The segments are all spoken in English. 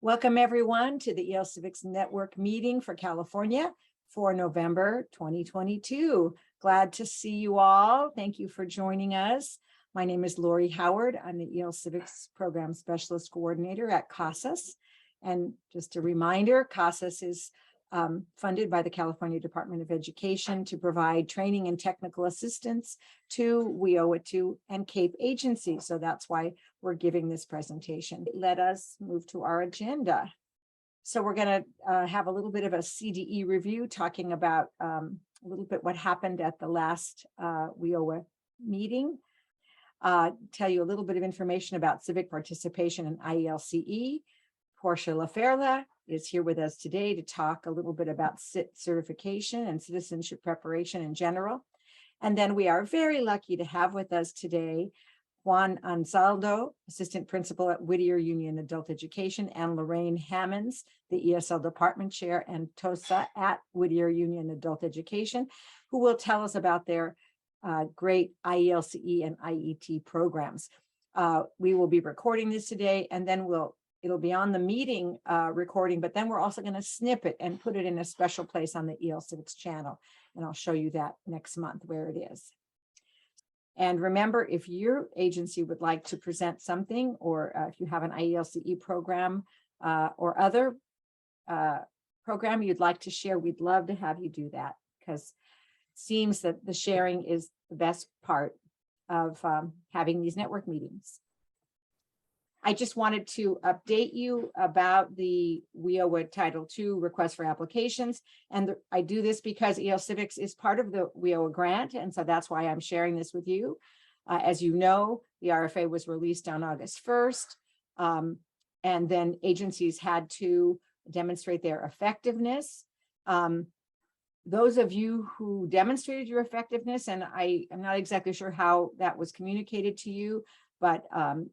Welcome everyone to the EL Civics Network meeting for California for November 2022. Glad to see you all. Thank you for joining us. My name is Lori Howard. I'm the EL Civics Program Specialist Coordinator at CASAS. And just a reminder, CASAS is funded by the California Department of Education to provide training and technical assistance to WIOA 2 and COAPP agencies. So that's why we're giving this presentation. Let us move to our agenda. So we're going to have a little bit of a CDE review, talking about a little bit what happened at the last WIOA meeting. Tell you a little bit of information about civic participation in IELCE. Portia LaFerla is here with us today to talk a little bit about CIT certification and citizenship preparation in general. And then we are very lucky to have with us today Juan Anzaldo, Assistant Principal at Whittier Union Adult Education, and Lorraine Hammonds, the ESL Department Chair and TOSA at Whittier Union Adult Education, who will tell us about their great IELCE and IET programs. We will be recording this today, and then it'll be on the meeting recording, but then we're also going to snip it and put it in a special place on the EL Civics channel. And I'll show you that next month where it is. And remember, if your agency would like to present something, or if you have an IELCE program or other program you'd like to share, we'd love to have you do that, because it seems that the sharing is the best part of having these network meetings. I just wanted to update you about the WIOA Title II request for applications. And I do this because EL Civics is part of the WIOA grant. And so that's why I'm sharing this with you. As you know, the RFA was released on August 1st. And then agencies had to demonstrate their effectiveness. Those of you who demonstrated your effectiveness, and I'm not exactly sure how that was communicated to you, but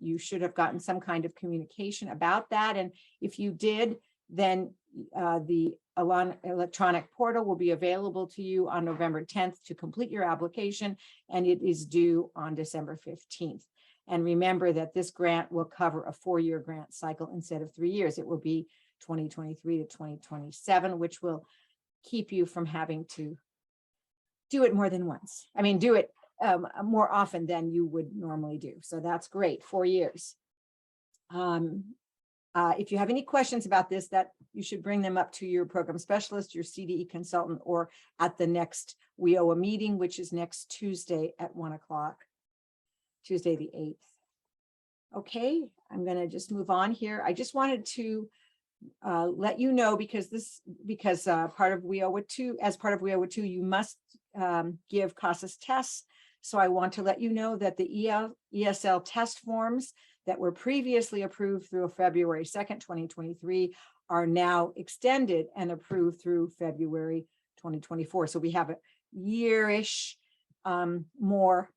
you should have gotten some kind of communication about that. And if you did, then the electronic portal will be available to you on November 10th to complete your application, and it is due on December 15th. And remember that this grant will cover a 4-year grant cycle instead of 3 years. It will be 2023 to 2027, which will keep you from having to do it more than once. I mean, do it more often than you would normally do. So that's great, 4 years. If you have any questions about this, that you should bring them up to your program specialist, your CDE consultant, or at the next WIOA meeting, which is next Tuesday at 1 o'clock, Tuesday the 8th. Okay, I'm going to just move on here. I just wanted to let you know, because part of WIOA 2, as part of WIOA 2, you must give CASAS tests. So I want to let you know that the ESL test forms that were previously approved through February 2nd, 2023 are now extended and approved through February 2024. So we have a year-ish more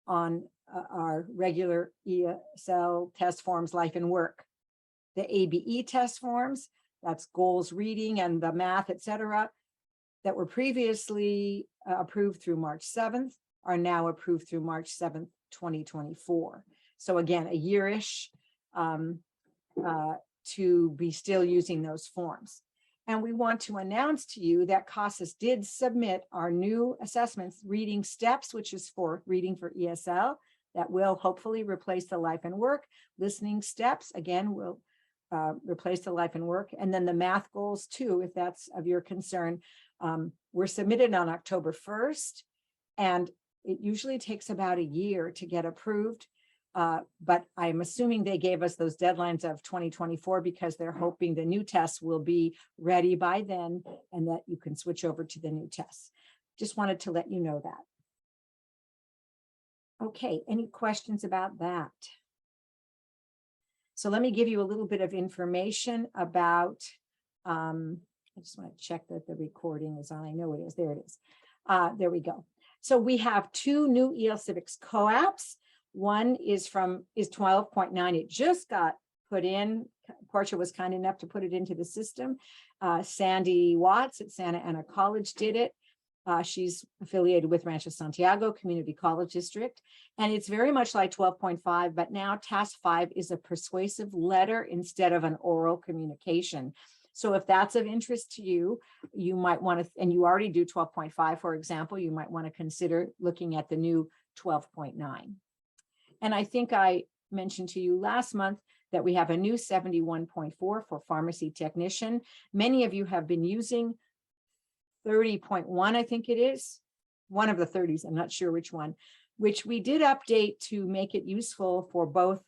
on our regular ESL test forms, life and work. The ABE test forms, that's goals reading and the math, etc., that were previously approved through March 7th, are now approved through March 7th, 2024. So again, a year-ish to be still using those forms. And we want to announce to you that CASAS did submit our new assessments, reading steps, which is for reading for ESL, that will hopefully replace the life and work. Listening steps, again, will replace the life and work. And then the math goals too, if that's of your concern, were submitted on October 1st. And it usually takes about a year to get approved, but I'm assuming they gave us those deadlines of 2024 because they're hoping the new tests will be ready by then and that you can switch over to the new tests. Just wanted to let you know that. Okay, any questions about that? So let me give you a little bit of information about, I just want to check that the recording is on. I know it is. There it is. There we go. So we have 2 new EL Civics COAPPs. One is 12.9. It just got put in. Portia was kind enough to put it into the system. Sandy Watts at Santa Ana College did it. She's affiliated with Rancho Santiago Community College District, and it's very much like 12.5, but now task 5 is a persuasive letter instead of an oral communication. So if that's of interest to you, you might want to, and you already do 12.5, for example, you might want to consider looking at the new 12.9. And I think I mentioned to you last month that we have a new 71.4 for pharmacy technician. Many of you have been using 30.1, I think it is, one of the 30s, I'm not sure which one, which we did update to make it useful for both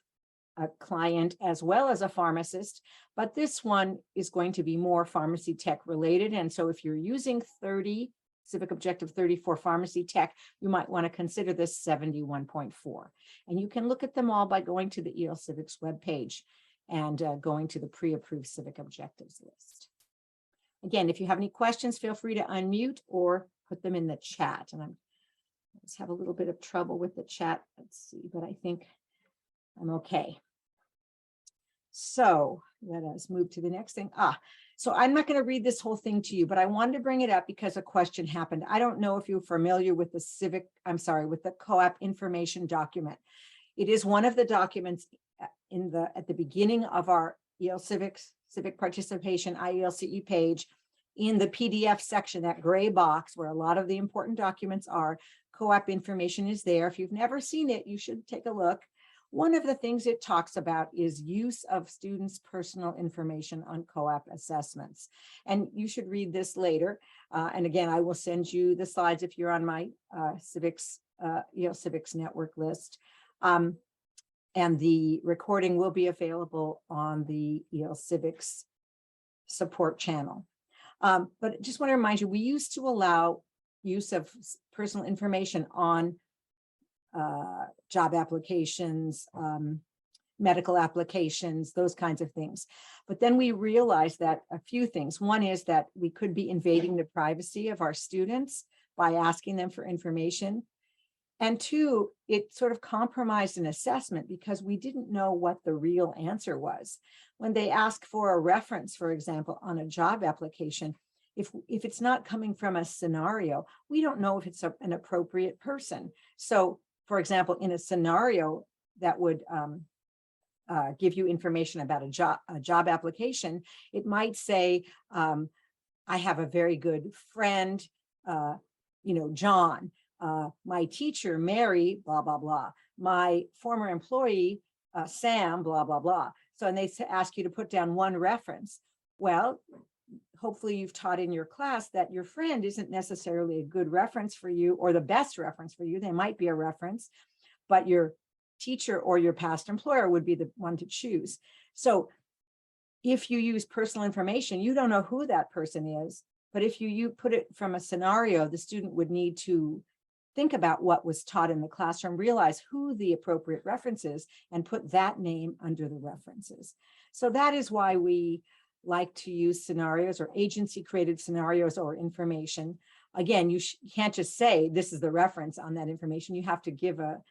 a client as well as a pharmacist, but this one is going to be more pharmacy tech related. And so if you're using 30, Civic Objective 30 for pharmacy tech, you might want to consider this 71.4. And you can look at them all by going to the EL Civics webpage and going to the pre-approved Civic Objectives list. Again, if you have any questions, feel free to unmute or put them in the chat. And I just have a little bit of trouble with the chat. Let's see, but I think I'm okay. So let us move to the next thing. So I'm not going to read this whole thing to you, but I wanted to bring it up because a question happened. I don't know if you're familiar with the with the COAPP information document. It is one of the documents at the beginning of our EL Civics Civic Participation IELCE page. In the PDF section, that gray box where a lot of the important documents are, COAPP information is there. If you've never seen it, you should take a look. One of the things it talks about is use of students' personal information on COAPP assessments. And you should read this later. And again, I will send you the slides if you're on my Civics, EL Civics network list. And the recording will be available on the EL Civics support channel. But just want to remind you, we used to allow use of personal information on job applications, medical applications, those kinds of things. But then we realized that a few things. One is that we could be invading the privacy of our students by asking them for information. And two, it sort of compromised an assessment because we didn't know what the real answer was. When they ask for a reference, for example, on a job application, if it's not coming from a scenario, we don't know if it's an appropriate person. So, for example, in a scenario that would give you information about a job application, it might say, I have a very good friend, John, my teacher, Mary, blah, blah, blah, my former employee, Sam, blah, blah, blah. So, and they ask you to put down one reference. Well, hopefully you've taught in your class that your friend isn't necessarily a good reference for you or the best reference for you. They might be a reference, but your teacher or your past employer would be the one to choose. So if you use personal information, you don't know who that person is, but if you put it from a scenario, the student would need to think about what was taught in the classroom, realize who the appropriate reference is, and put that name under the references. So that is why we like to use scenarios or agency created scenarios or information. Again, you can't just say this is the reference on that information. You have to give a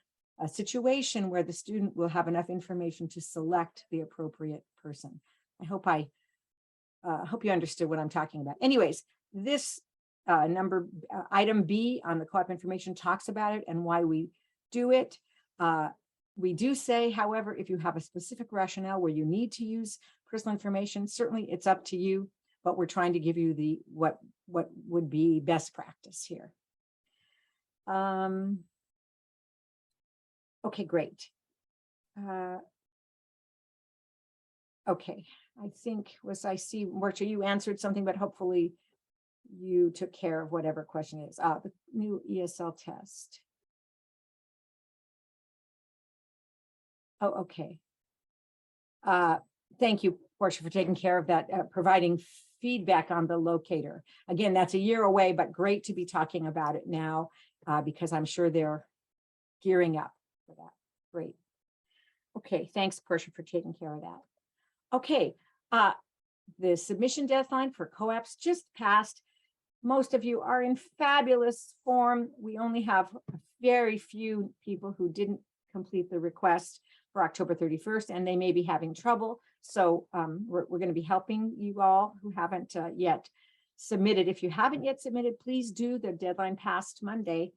situation where the student will have enough information to select the appropriate person. I hope you understood what I'm talking about. Anyways, this item B on the COAPP information talks about it and why we do it. We do say, however, if you have a specific rationale where you need to use personal information, certainly it's up to you, but we're trying to give you what would be best practice here. Okay, great. Okay, I think I see, Whittier, you answered something, but hopefully you took care of whatever question is. The new ESL test. Oh, okay. Thank you, Portia, for taking care of that, providing feedback on the locator. Again, that's a year away, but great to be talking about it now because I'm sure they're gearing up for that. Great. Okay, thanks, Portia, for taking care of that. Okay, the submission deadline for COAPPS just passed. Most of you are in fabulous form. We only have very few people who didn't complete the request for October 31st, and they may be having trouble. So we're going to be helping you all who haven't yet submitted. If you haven't yet submitted, please do. The deadline passed Monday.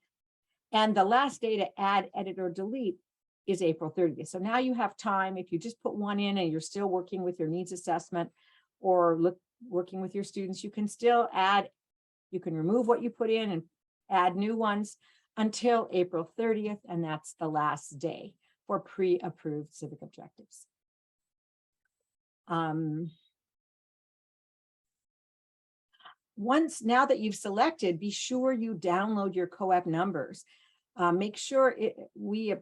And the last day to add, edit, or delete is April 30th. So now you have time. If you just put one in and you're still working with your needs assessment or working with your students, you can still add, you can remove what you put in and add new ones until April 30th. And that's the last day for pre-approved civic objectives. Now that you've selected, be sure you download your COAPP numbers. Make sure we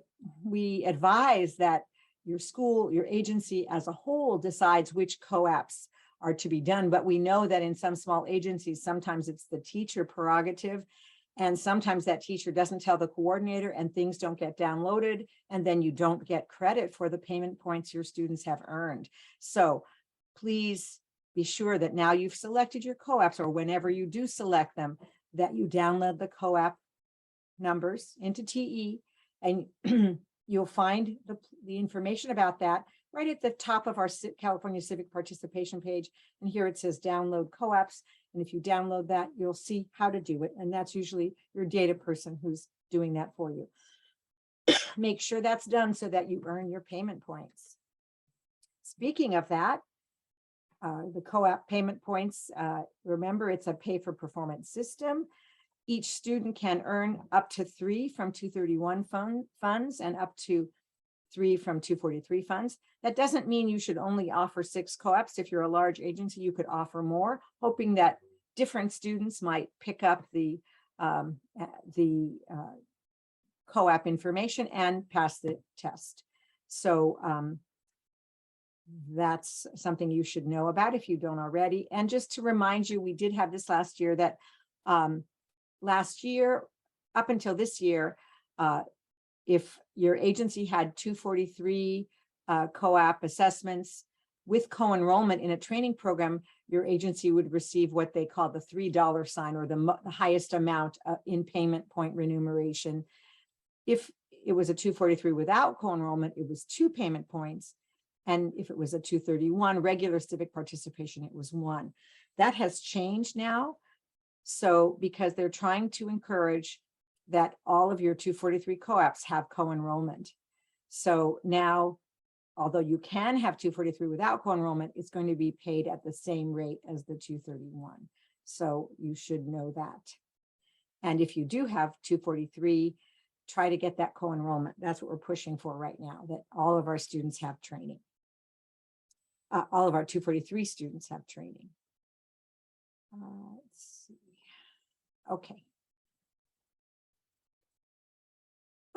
advise that your school, your agency as a whole decides which COAPPs are to be done. But we know that in some small agencies, sometimes it's the teacher prerogative, and sometimes that teacher doesn't tell the coordinator and things don't get downloaded, and then you don't get credit for the payment points your students have earned. So please be sure that now you've selected your COAPPs, or whenever you do select them, that you download the COAPP numbers into TE, and you'll find the information about that right at the top of our California Civic Participation page. And here it says download COAPPs. And if you download that, you'll see how to do it. And that's usually your data person who's doing that for you. Make sure that's done so that you earn your payment points. Speaking of that, the COAPP payment points, remember, it's a pay for performance system. Each student can earn up to 3 from 231 funds and up to 3 from 243 funds. That doesn't mean you should only offer 6 COAPPs. If you're a large agency, you could offer more, hoping that different students might pick up the COAPP information and pass the test. So that's something you should know about if you don't already. And just to remind you, we did have this last year, that last year, up until this year, if your agency had 243 COAPP assessments with co-enrollment in a training program, your agency would receive what they call the $3 sign, or the highest amount in payment point remuneration. If it was a 243 without co-enrollment, it was 2 payment points. And if it was a 231 regular civic participation, it was 1. That has changed now. So because they're trying to encourage that all of your 243 COAPPs have co-enrollment. So now, although you can have 243 without co-enrollment, it's going to be paid at the same rate as the 231. So you should know that. And if you do have 243, try to get that co-enrollment. That's what we're pushing for right now, that all of our students have training. All of our 243 students have training. Let's see. Okay.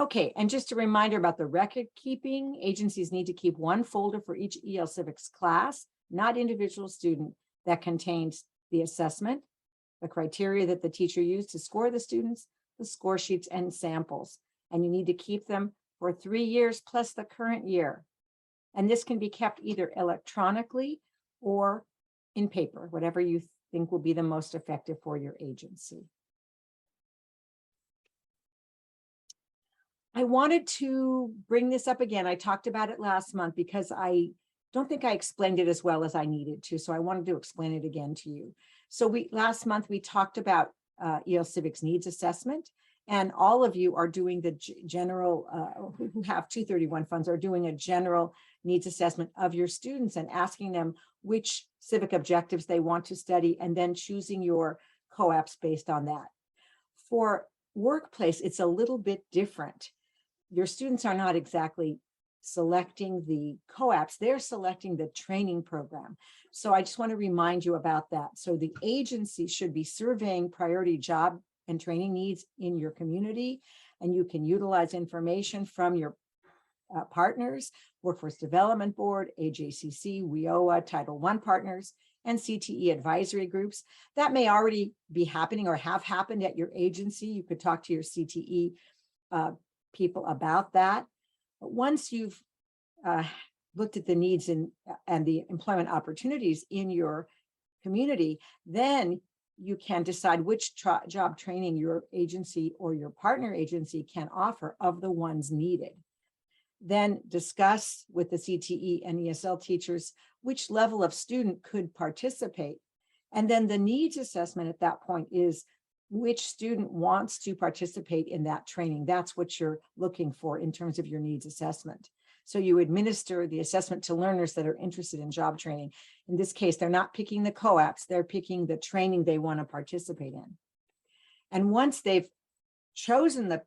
Okay, and just a reminder about the record keeping. Agencies need to keep 1 folder for each Civics class, not individual student, that contains the assessment, the criteria that the teacher used to score the students, the score sheets, and samples. And you need to keep them for 3 years plus the current year. And this can be kept either electronically or in paper, whatever you think will be the most effective for your agency. I wanted to bring this up again. I talked about it last month because I don't think I explained it as well as I needed to. So I wanted to explain it again to you. So last month we talked about Civics needs assessment, and all of you are doing the general, who have 231 funds are doing a general needs assessment of your students and asking them which civic objectives they want to study, and then choosing your COAPPs based on that. For workplace, it's a little bit different. Your students are not exactly selecting the COAPPs, they're selecting the training program. So I just want to remind you about that. So the agency should be surveying priority job and training needs in your community, and you can utilize information from your partners, Workforce Development Board, AJCC, WIOA, Title I partners, and CTE advisory groups. That may already be happening or have happened at your agency. You could talk to your CTE people about that. But once you've looked at the needs and the employment opportunities in your community, then you can decide which job training your agency or your partner agency can offer of the ones needed. Then discuss with the CTE and ESL teachers which level of student could participate. And then the needs assessment at that point is which student wants to participate in that training. That's what you're looking for in terms of your needs assessment. So you administer the assessment to learners that are interested in job training. In this case, they're not picking the COAPPS, they're picking the training they want to participate in. And once they've chosen the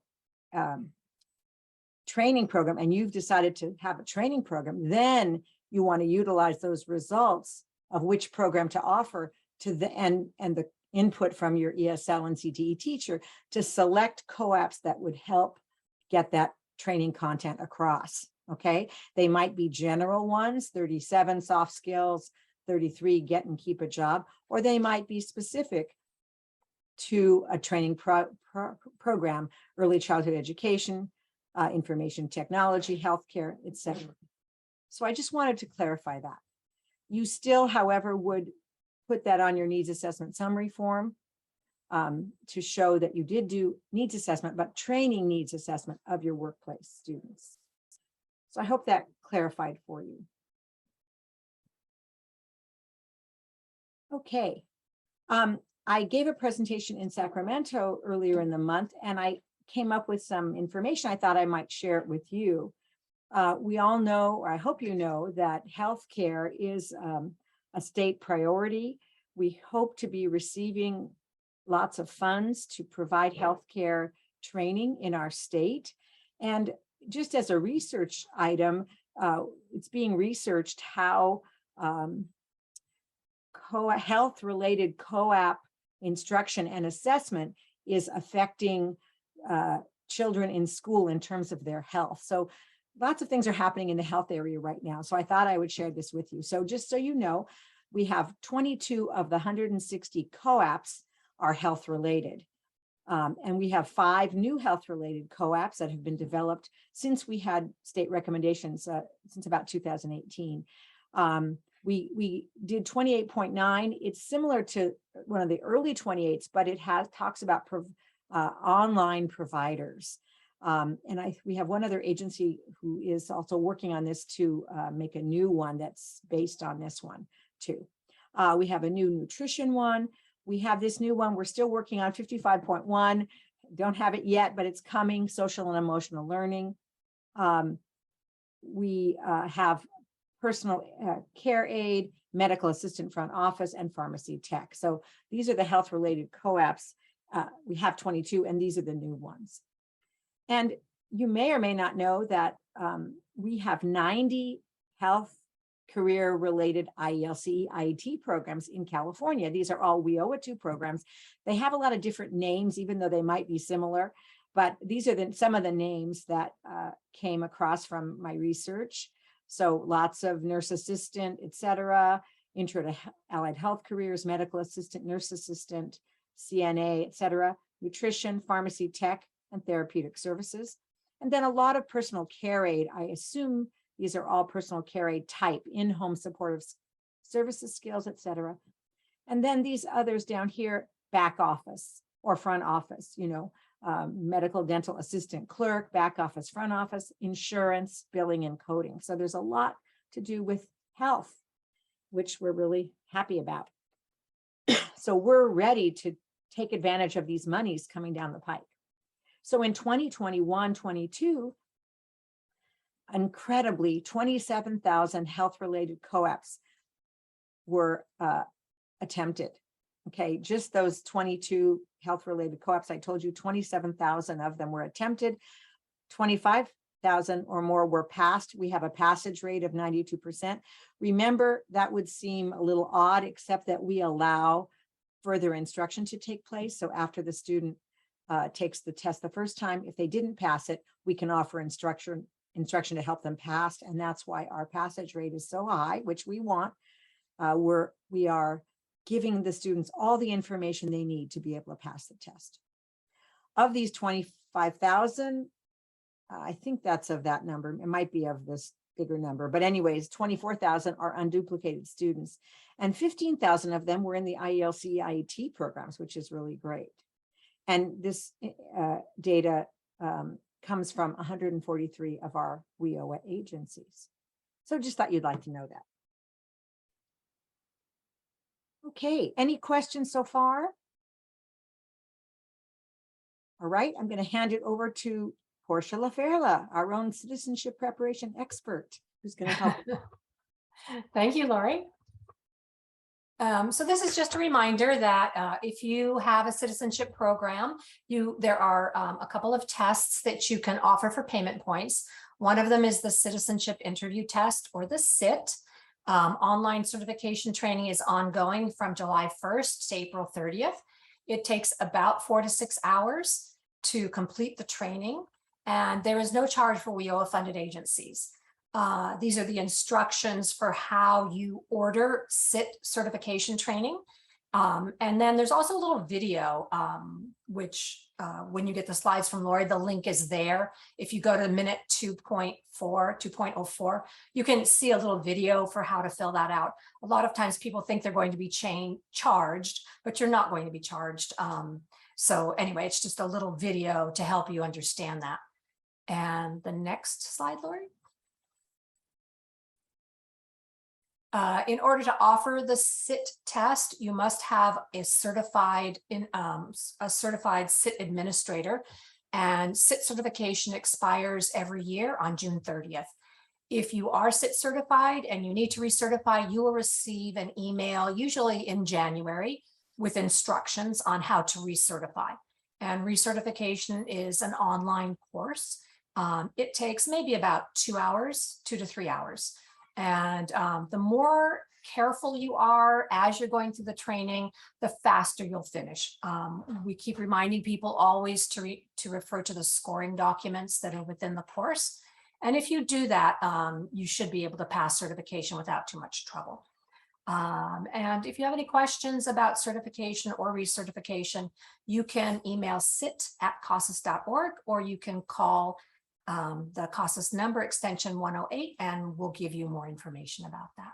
training program and you've decided to have a training program, then you want to utilize those results of which program to offer to the and the input from your ESL and CTE teacher to select COAPPS that would help get that training content across. Okay, they might be general ones, 37 soft skills, 33 get and keep a job, or they might be specific to a training program, early childhood education, information technology, healthcare, etc. So I just wanted to clarify that. You still, however, would put that on your needs assessment summary form to show that you did do needs assessment, but training needs assessment of your workplace students. So I hope that clarified for you. Okay. I gave a presentation in Sacramento earlier in the month, and I came up with some information. I thought I might share it with you. We all know, or I hope you know, that healthcare is a state priority. We hope to be receiving lots of funds to provide healthcare training in our state. And just as a research item, it's being researched how health-related COAPP instruction and assessment is affecting children in school in terms of their health. So lots of things are happening in the health area right now. So I thought I would share this with you. So just so you know, we have 22 of the 160 COAPPS are health-related. And we have 5 new health-related COAPPS that have been developed since we had state recommendations since about 2018. We did 28.9. It's similar to one of the early 28s, but it talks about online providers. And we have one other agency who is also working on this to make a new one that's based on this one too. We have a new nutrition one. We have this new one we're still working on, 55.1. Don't have it yet, but it's coming, social and emotional learning. We have personal care aid, medical assistant front office, and pharmacy tech. So these are the health-related COAPPS. We have 22, and these are the new ones. And you may or may not know that we have 90 health career-related IELCE, IET programs in California. These are all WIOA 2 programs. They have a lot of different names, even though they might be similar, but these are some of the names that came across from my research. So lots of nurse assistant, etc., intro to allied health careers, medical assistant, nurse assistant, CNA, etc., nutrition, pharmacy tech, and therapeutic services. And then a lot of personal care aid. I assume these are all personal care aid type, in-home supportive services skills, etc. And then these others down here, back office or front office, medical dental assistant clerk, back office, front office, insurance, billing, and coding. So there's a lot to do with health, which we're really happy about. So we're ready to take advantage of these monies coming down the pike. So in 2021-22, incredibly, 27,000 health-related COAPPS were attempted. Okay, just those 22 health-related COAPPS, I told you 27,000 of them were attempted, 25,000 or more were passed. We have a passage rate of 92%. Remember, that would seem a little odd, except that we allow further instruction to take place. So after the student takes the test the first time, if they didn't pass it, we can offer instruction to help them pass. And that's why our passage rate is so high, which we want. We are giving the students all the information they need to be able to pass the test. Of these 25,000, I think that's of that number. It might be of this bigger number, but anyways, 24,000 are unduplicated students, and 15,000 of them were in the IELCE IET programs, which is really great. And this data comes from 143 of our WIOA agencies. So just thought you'd like to know that. Okay, any questions so far? All right, I'm going to hand it over to Portia LaFerla, our own citizenship preparation expert, who's going to help. Thank you, Lori. So this is just a reminder that if you have a citizenship program, there are a couple of tests that you can offer for payment points. One of them is the citizenship interview test, or the CIT. Online certification training is ongoing from July 1st to April 30th. It takes about 4 to 6 hours to complete the training, and there is no charge for WIOA funded agencies. These are the instructions for how you order CIT certification training. And then there's also a little video, which when you get the slides from Lori, the link is there. If you go to minute 2.04, you can see a little video for how to fill that out. A lot of times people think they're going to be charged, but you're not going to be charged. So anyway, it's just a little video to help you understand that. And the next slide, Lori. In order to offer the CIT test, you must have a certified CIT administrator, and CIT certification expires every year on June 30th. If you are CIT certified and you need to recertify, you will receive an email, usually in January, with instructions on how to recertify. And recertification is an online course. It takes maybe about 2 to 3 hours. And the more careful you are as you're going through the training, the faster you'll finish. We keep reminding people always to refer to the scoring documents that are within the course. And if you do that, you should be able to pass certification without too much trouble. And if you have any questions about certification or recertification, you can email cit@casas.org, or you can call the CASAS number, extension 108, and we'll give you more information about that.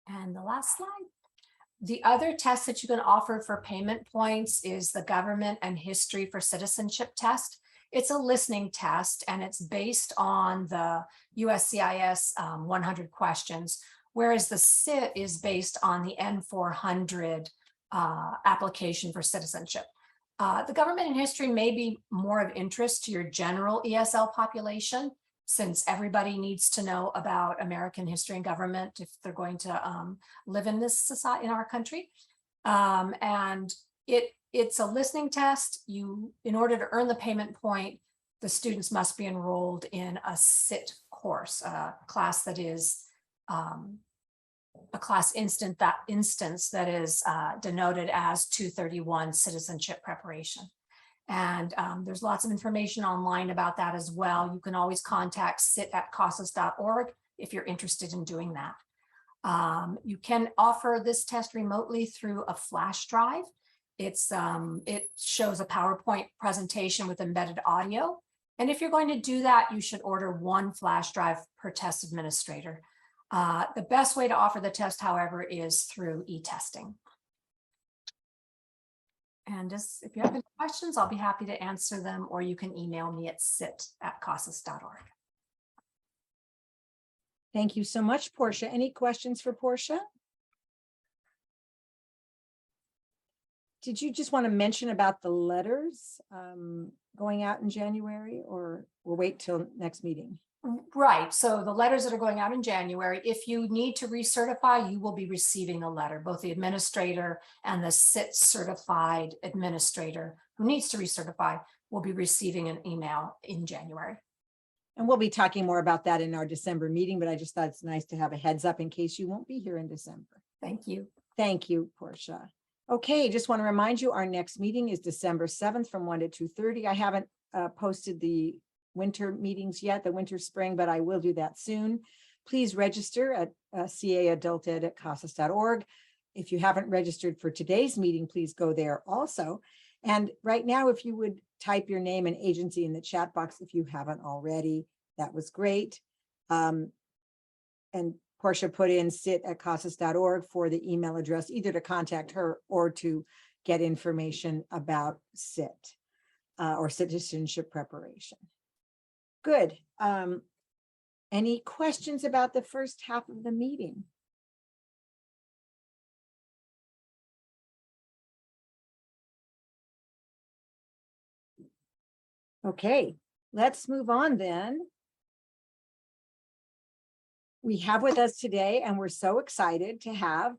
And the last slide. The other test that you can offer for payment points is the Government and History for Citizenship test. It's a listening test, and it's based on the USCIS 100 questions, whereas the CIT is based on the N400 application for citizenship. The Government and History may be more of interest to your general ESL population, since everybody needs to know about American history and government if they're going to live in this society, in our country. And it's a listening test. In order to earn the payment point, the students must be enrolled in a CIT course, a class that is a class instance that is denoted as 231 citizenship preparation. And there's lots of information online about that as well. You can always contact cit@casas.org if you're interested in doing that. You can offer this test remotely through a flash drive. It shows a PowerPoint presentation with embedded audio. And if you're going to do that, you should order 1 flash drive per test administrator. The best way to offer the test, however, is through e-testing. And if you have any questions, I'll be happy to answer them, or you can email me at cit@casas.org. Thank you so much, Portia. Any questions for Portia? Did you just want to mention about the letters going out in January, or we'll wait till next meeting? Right. So the letters that are going out in January, if you need to recertify, you will be receiving a letter. Both the administrator and the CIT certified administrator who needs to recertify will be receiving an email in January. And we'll be talking more about that in our December meeting, but I just thought it's nice to have a heads up in case you won't be here in December. Thank you. Thank you, Portia. Okay, just want to remind you, our next meeting is December 7th from 1 to 2:30. I haven't posted the winter meetings yet, the winter spring, but I will do that soon. Please register at caadulted@casas.org. If you haven't registered for today's meeting, please go there also. And right now, if you would type your name and agency in the chat box if you haven't already, that was great. And Portia put in cit@casas.org for the email address, either to contact her or to get information about CIT or citizenship preparation. Good. Any questions about the first half of the meeting? Okay, let's move on then. We have with us today, and we're so excited to have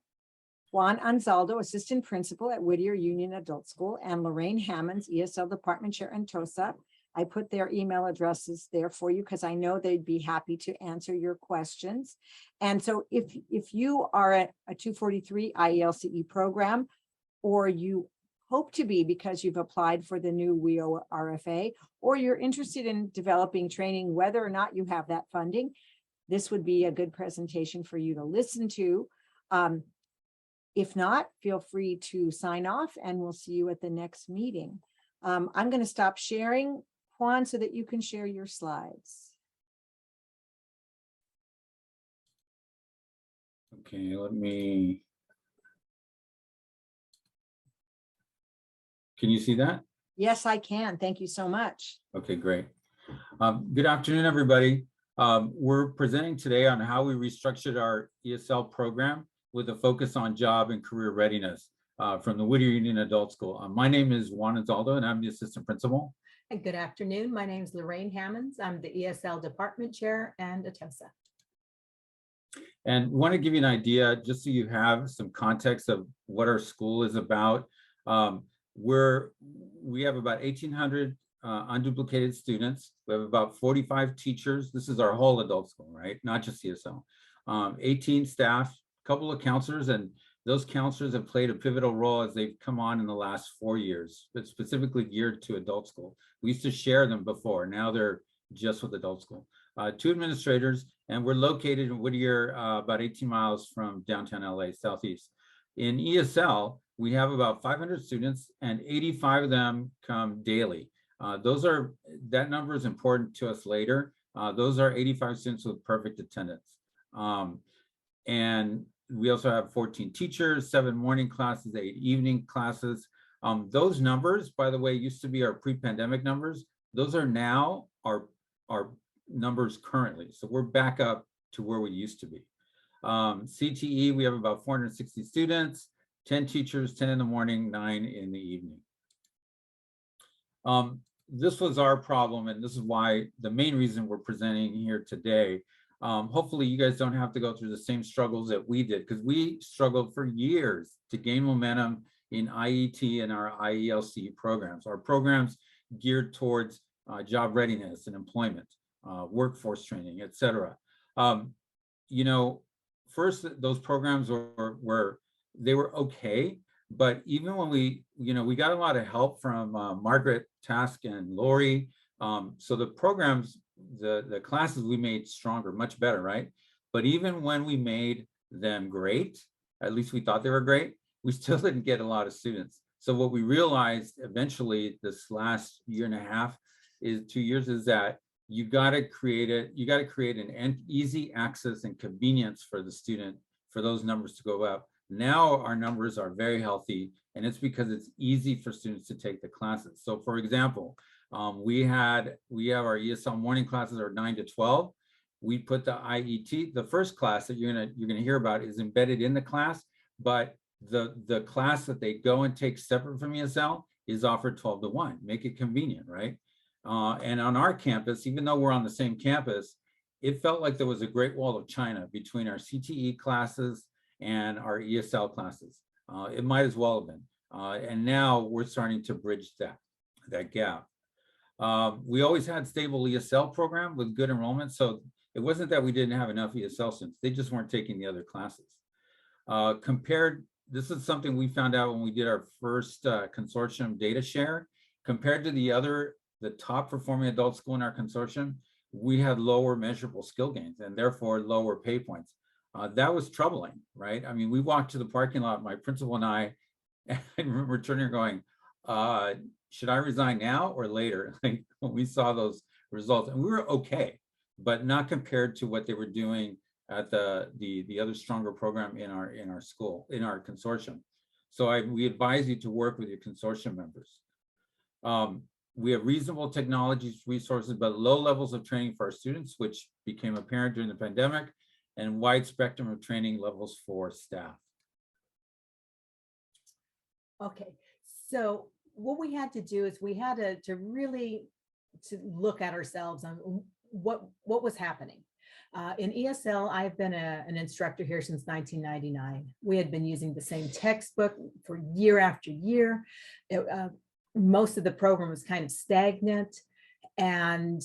Juan Anzaldo, Assistant Principal at Whittier Union Adult School, and Lorraine Hammonds, ESL Department Chair and TOSA. I put their email addresses there for you because I know they'd be happy to answer your questions. And so if you are at a 243 IELCE program, or you hope to be because you've applied for the new WIOA RFA, or you're interested in developing training, whether or not you have that funding, this would be a good presentation for you to listen to. If not, feel free to sign off and we'll see you at the next meeting. I'm going to stop sharing, Juan, so that you can share your slides. Okay, let me. Can you see that? Yes, I can. Thank you so much. Okay, great. Good afternoon, everybody. We're presenting today on how we restructured our ESL program with a focus on job and career readiness from the Whittier Union Adult School. My name is Juan Anzaldo, and I'm the Assistant Principal. And good afternoon. My name is Lorraine Hammonds. I'm the ESL Department Chair and a TOSA. And want to give you an idea, just so you have some context of what our school is about. We have about 1,800 unduplicated students. We have about 45 teachers. This is our whole adult school, right? Not just ESL. 18 staff, a couple of counselors, and those counselors have played a pivotal role as they've come on in the last 4 years, but specifically geared to adult school. We used to share them before. Now they're just with adult school. 2 administrators, and we're located in Whittier, about 18 miles from downtown LA, Southeast. In ESL, we have about 500 students and 85 of them come daily. That number is important to us later. Those are 85 students with perfect attendance. And we also have 14 teachers, 7 morning classes, 8 evening classes. Those numbers, by the way, used to be our pre-pandemic numbers. Those are now our numbers currently. So we're back up to where we used to be. CTE, we have about 460 students, 10 teachers, 10 in the morning, 9 in the evening. This was our problem, and this is why the main reason we're presenting here today. Hopefully you guys don't have to go through the same struggles that we did, because we struggled for years to gain momentum in IET and our IELCE programs. Our programs geared towards job readiness and employment, workforce training, et cetera. You know, first, those programs were okay, but even when we got a lot of help from Margaret Task and Lori. So the programs, the classes we made stronger, much better, right? But even when we made them great, at least we thought they were great, we still didn't get a lot of students. So what we realized eventually this last year and a half is 2 years is that you got to create an easy access and convenience for the student for those numbers to go up. Now our numbers are very healthy, and it's because it's easy for students to take the classes. So for example, we have our ESL morning classes are 9 to 12. We put the IET, the first class that you're gonna hear about is embedded in the class, but the class that they go and take separate from ESL is offered 12 to 1. Make it convenient, right? And on our campus, even though we're on the same campus, it felt like there was a Great Wall of China between our CTE classes and our ESL classes. It might as well have been. And now we're starting to bridge that gap. We always had stable ESL program with good enrollment. So it wasn't that we didn't have enough ESL students. They just weren't taking the other classes. This is something we found out when we did our first consortium data share. Compared to the top performing adult school in our consortium, we had lower measurable skill gains and therefore lower pay points. That was troubling, right? I mean, we walked to the parking lot, my principal and I remember turning and going, should I resign now or later? Like when we saw those results, and we were okay, but not compared to what they were doing at the other stronger program in our school, in our consortium. So we advise you to work with your consortium members. We have reasonable technologies, resources, but low levels of training for our students, which became apparent during the pandemic, and wide spectrum of training levels for staff. Okay, so what we had to do is we had to really look at ourselves on what was happening. In ESL, I've been an instructor here since 1999. We had been using the same textbook for year after year. Most of the program was kind of stagnant, and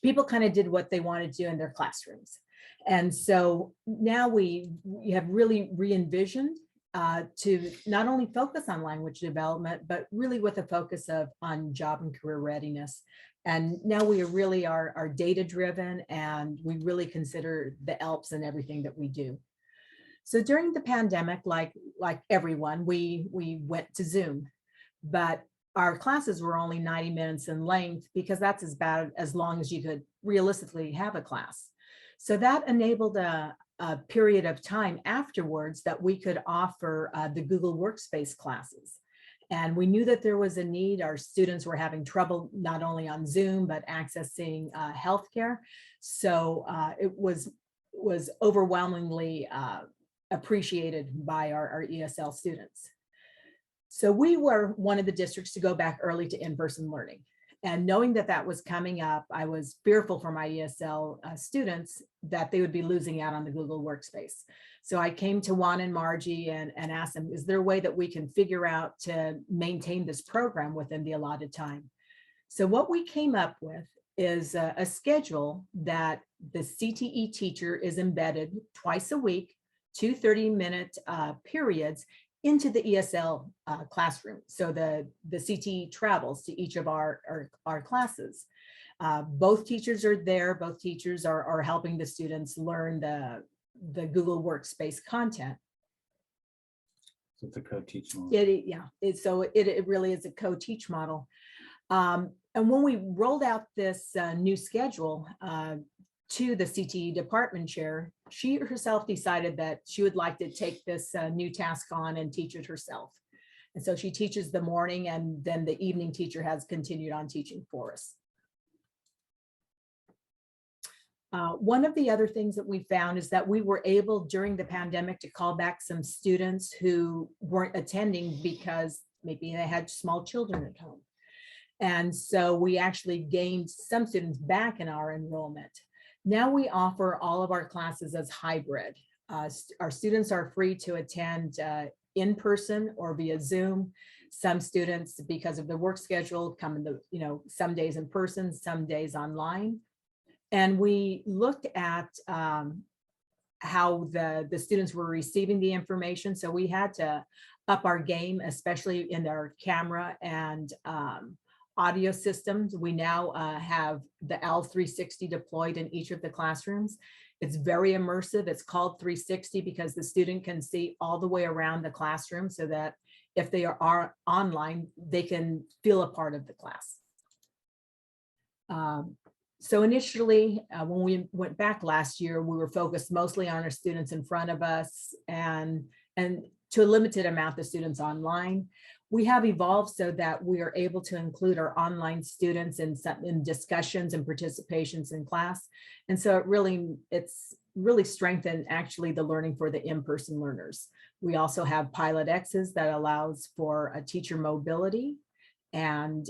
people kind of did what they wanted to do in their classrooms. And so now we have really re-envisioned to not only focus on language development, but really with a focus on job and career readiness. And now we really are data driven, and we really consider the ELPS in everything that we do. So during the pandemic, like everyone, we went to Zoom, but our classes were only 90 minutes in length because that's as long as you could realistically have a class. So that enabled a period of time afterwards that we could offer the Google Workspace classes. And we knew that there was a need. Our students were having trouble not only on Zoom, but accessing healthcare. So it was overwhelmingly appreciated by our ESL students. So we were one of the districts to go back early to in-person learning. And knowing that that was coming up, I was fearful for my ESL students that they would be losing out on the Google Workspace. So I came to Juan and Margie and asked them, is there a way that we can figure out to maintain this program within the allotted time? So what we came up with is a schedule that the CTE teacher is embedded twice a week, 2 30-minute periods into the ESL classroom. So the CTE travels to each of our classes. Both teachers are there. Both teachers are helping the students learn the Google Workspace content. So it's a co-teach model. It really is a co-teach model. And when we rolled out this new schedule to the CTE department chair, she herself decided that she would like to take this new task on and teach it herself. And so she teaches the morning, and then the evening teacher has continued on teaching for us. One of the other things that we found is that we were able during the pandemic to call back some students who weren't attending because maybe they had small children at home. And so we actually gained some students back in our enrollment. Now we offer all of our classes as hybrid. Our students are free to attend in person or via Zoom. Some students, because of their work schedule, come in some days in person, some days online. And we looked at how the students were receiving the information. So we had to up our game, especially in our camera and audio systems. We now have the L360 deployed in each of the classrooms. It's very immersive. It's called 360 because the student can see all the way around the classroom, so that if they are online, they can feel a part of the class. So initially, when we went back last year, we were focused mostly on our students in front of us and to a limited amount the students online. We have evolved so that we are able to include our online students in discussions and participations in class. And so it's really strengthened actually the learning for the in-person learners. We also have Pilot X's that allows for a teacher mobility. And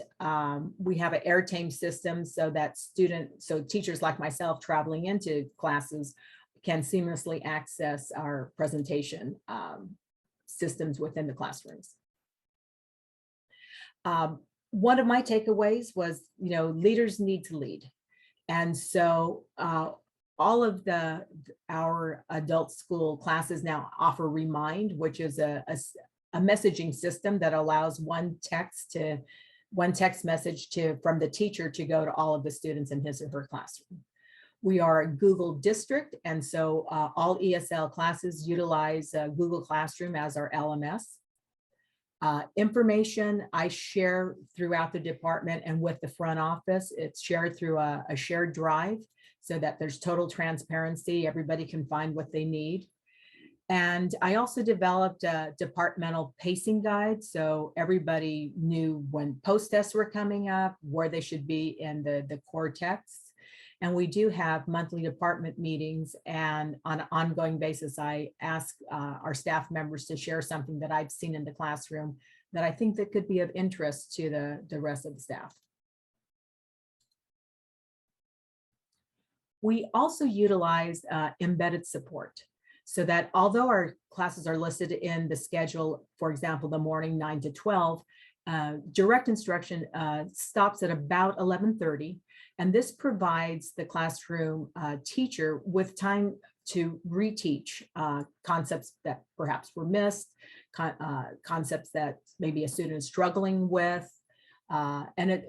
we have an airtime system so that teachers like myself traveling into classes can seamlessly access our presentation systems within the classrooms. One of my takeaways was, leaders need to lead. And so all of our adult school classes now offer Remind, which is a messaging system that allows one text message from the teacher to go to all of the students in his or her classroom. We are a Google district, and so all ESL classes utilize Google Classroom as our LMS. Information I share throughout the department and with the front office. It's shared through a shared drive so that there's total transparency. Everybody can find what they need. And I also developed a departmental pacing guide. So everybody knew when post-tests were coming up, where they should be in the core texts. And we do have monthly department meetings, and on an ongoing basis, I ask our staff members to share something that I've seen in the classroom that I think that could be of interest to the rest of the staff. We also utilize embedded support, so that although our classes are listed in the schedule, for example, the morning 9 to 12, direct instruction stops at about 11:30. And this provides the classroom teacher with time to reteach concepts that perhaps were missed, concepts that maybe a student is struggling with. And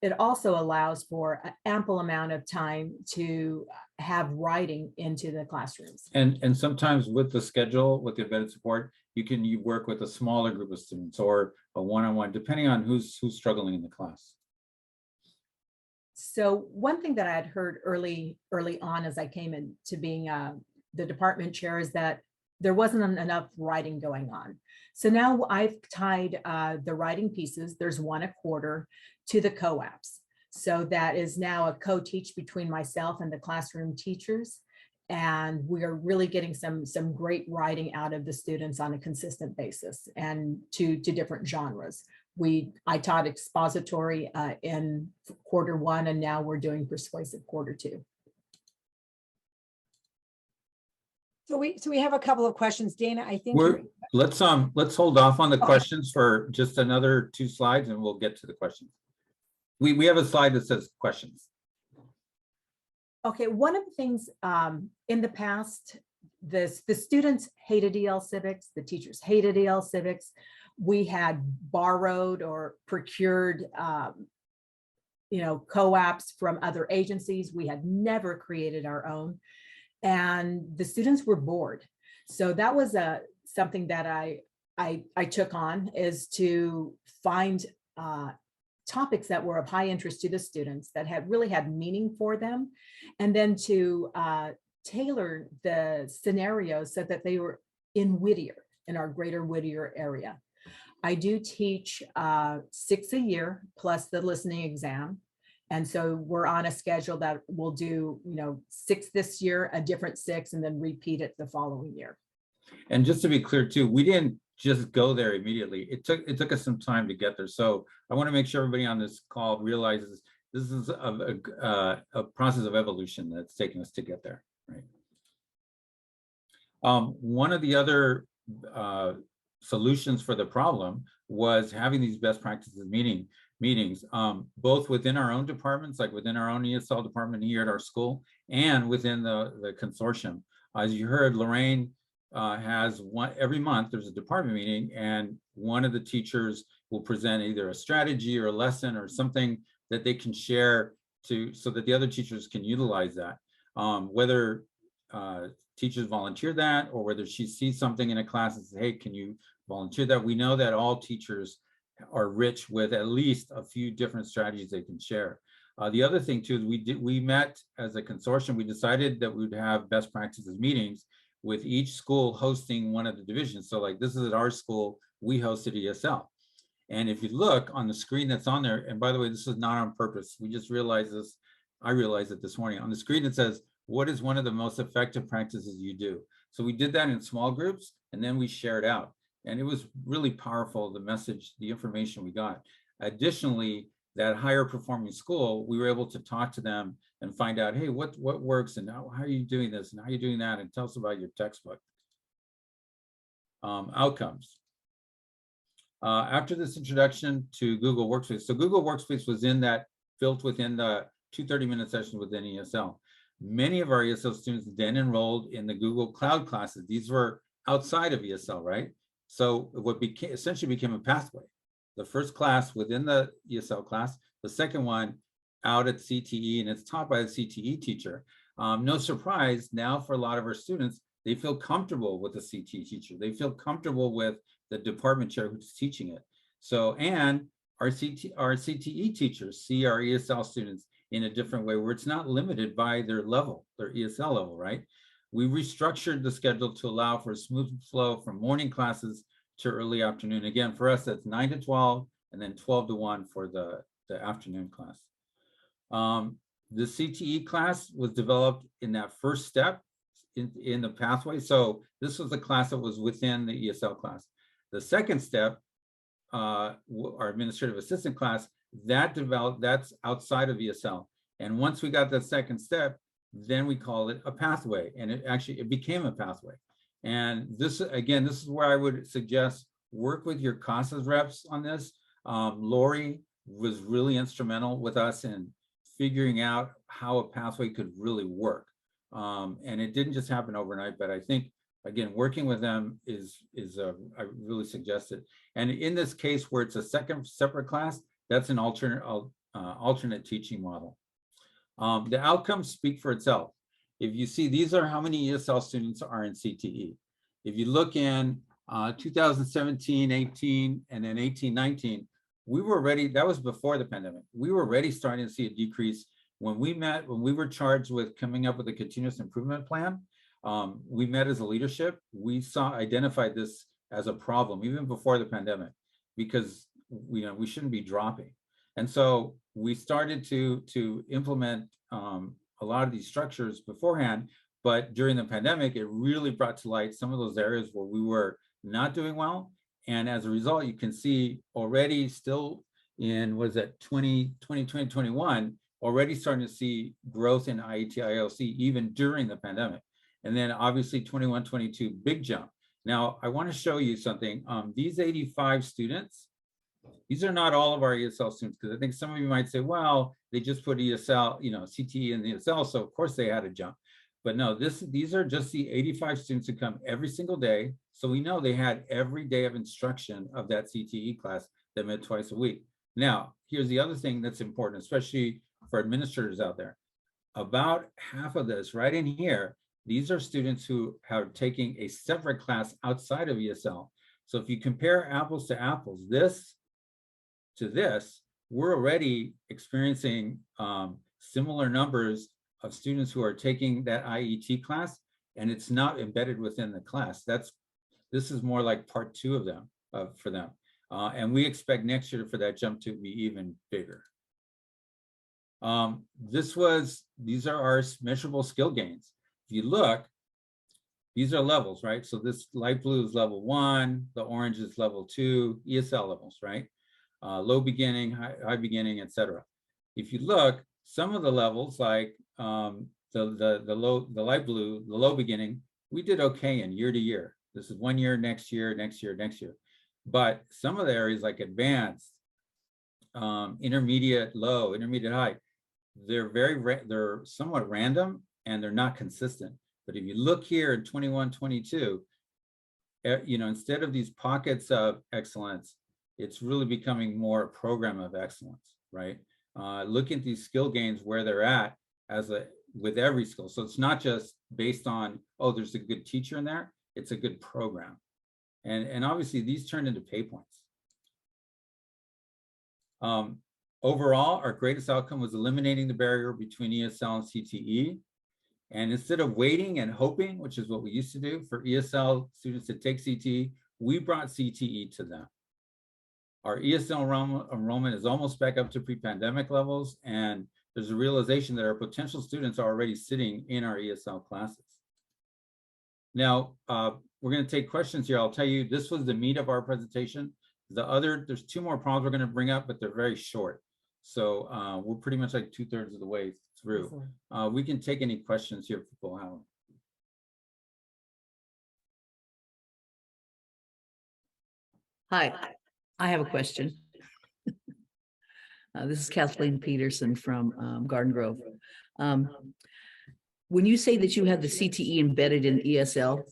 it also allows for an ample amount of time to have writing into the classrooms. And sometimes with the schedule, with the embedded support, you work with a smaller group of students or a one-on-one, depending on who's struggling in the class. So one thing that I had heard early on as I came into being the department chair is that there wasn't enough writing going on. So now I've tied the writing pieces, there's one a quarter, to the COAPPS. So that is now a co-teach between myself and the classroom teachers. And we are really getting some great writing out of the students on a consistent basis and to different genres. I taught expository in quarter one, and now we're doing persuasive quarter two. So we have a couple of questions, Dana. I think let's hold off on the questions for just another 2 slides, and we'll get to the questions. We have a slide that says questions. Okay, one of the things in the past, the students hated EL Civics, the teachers hated EL Civics. We had borrowed or procured, COAPPS from other agencies. We had never created our own, and the students were bored. So that was something that I took on, is to find topics that were of high interest to the students, that really had meaning for them, and then to tailor the scenarios so that they were in Whittier, in our greater Whittier area. I do teach 6 a year plus the listening exam. And so we're on a schedule that we'll do, 6 this year, a different 6, and then repeat it the following year. And just to be clear too, we didn't just go there immediately. It took us some time to get there. So I want to make sure everybody on this call realizes this is a process of evolution that's taking us to get there, right? One of the other solutions for the problem was having these best practices meetings, both within our own departments, like within our own ESL department here at our school, and within the consortium. As you heard, Lorraine has every month there's a department meeting, and one of the teachers will present either a strategy or a lesson or something that they can share so that the other teachers can utilize that. Whether teachers volunteer that, or whether she sees something in a class and says, hey, can you volunteer that? We know that all teachers are rich with at least a few different strategies they can share. The other thing too is we met as a consortium. We decided that we would have best practices meetings with each school hosting one of the divisions. So like this is at our school, we hosted ESL. And if you look on the screen that's on there, and by the way, this is not on purpose, we just realized this, I realized it this morning. On the screen it says, what is one of the most effective practices you do? So we did that in small groups, and then we shared out. And it was really powerful, the message, the information we got. Additionally, that higher performing school, we were able to talk to them and find out, hey, what works, and how are you doing this, and how are you doing that, and tell us about your textbook. Outcomes. After this introduction to Google Workspace, so Google Workspace was built within the 2 30-minute sessions within ESL. Many of our ESL students then enrolled in the Google Cloud classes. These were outside of ESL, right? So what essentially became a pathway. The first class within the ESL class, the second one out at CTE, and it's taught by a CTE teacher. No surprise, now for a lot of our students, they feel comfortable with the CTE teacher. They feel comfortable with the department chair who's teaching it. So, and our CTE teachers see our ESL students in a different way, where it's not limited by their level, their ESL level, right? We restructured the schedule to allow for a smooth flow from morning classes to early afternoon. Again, for us, that's 9 to 12, and then 12 to 1 for the afternoon class. The CTE class was developed in that first step in the pathway. So this was the class that was within the ESL class. The second step, our administrative assistant class, that's outside of ESL. And once we got the second step, then we call it a pathway, and it became a pathway. And this, again, this is where I would suggest work with your CASAS reps on this. Lori was really instrumental with us in figuring out how a pathway could really work. And it didn't just happen overnight, but I think, again, working with them I really suggest it. And in this case where it's a second separate class, that's an alternate teaching model. The outcomes speak for itself. If you see, these are how many ESL students are in CTE. If you look in 2017, 18, and then 18, 19, we were already, that was before the pandemic. We were already starting to see a decrease. When we were charged with coming up with a continuous improvement plan, we met as a leadership. We identified this as a problem even before the pandemic, because we shouldn't be dropping. And so we started to implement a lot of these structures beforehand, but during the pandemic, it really brought to light some of those areas where we were not doing well. And as a result, you can see already still in, was that 2021, already starting to see growth in IET, IELCE even during the pandemic. And then obviously 21, 22, big jump. Now, I want to show you something. These 85 students, these are not all of our ESL students, because I think some of you might say, well, they just put ESL, CTE in the ESL, so of course they had a jump. But no, these are just the 85 students who come every single day. So we know they had every day of instruction of that CTE class that met twice a week. Now, here's the other thing that's important, especially for administrators out there. About half of this right in here, these are students who are taking a separate class outside of ESL. So if you compare apples to apples, this to this, we're already experiencing similar numbers of students who are taking that IET class, and it's not embedded within the class. This is more like part 2 of them, for them. And we expect next year for that jump to be even bigger. These are our measurable skill gains. If you look, these are levels, right? So this light blue is level 1, the orange is level 2, ESL levels, right? Low beginning, high beginning, etc. If you look, some of the levels like the light blue, the low beginning, we did okay in year to year. This is 1 year, next year, next year, next year. But some of the areas like advanced, intermediate low, intermediate high, they're somewhat random and they're not consistent. But if you look here in 21, 22, instead of these pockets of excellence, it's really becoming more a program of excellence, right? Look at these skill gains where they're at with every skill. So it's not just based on, oh, there's a good teacher in there, it's a good program. And obviously these turned into pay points. Overall, our greatest outcome was eliminating the barrier between ESL and CTE. And instead of waiting and hoping, which is what we used to do for ESL students to take CTE, we brought CTE to them. Our ESL enrollment is almost back up to pre-pandemic levels, and there's a realization that our potential students are already sitting in our ESL classes. Now, we're going to take questions here. I'll tell you, this was the meat of our presentation. There's 2 more problems we're going to bring up, but they're very short. So we're pretty much like 2/3 of the way through. We can take any questions here if people have them. Hi, I have a question. This is Kathleen Peterson from Garden Grove. When you say that you had the CTE embedded in ESL,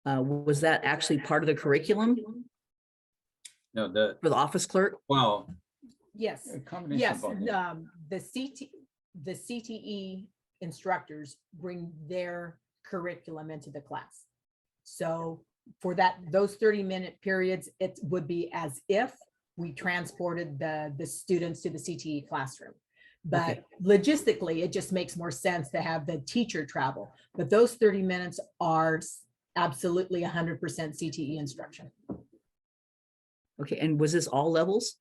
was that actually part of the curriculum? No, for the office clerk? Well, Yes, a combination yes. of both. The CTE instructors bring their curriculum into the class. So for those 30-minute periods, it would be as if we transported the students to the CTE classroom. But Okay. Logistically, it just makes more sense to have the teacher travel. But those 30 minutes are absolutely 100% CTE instruction. Okay, and was this all levels?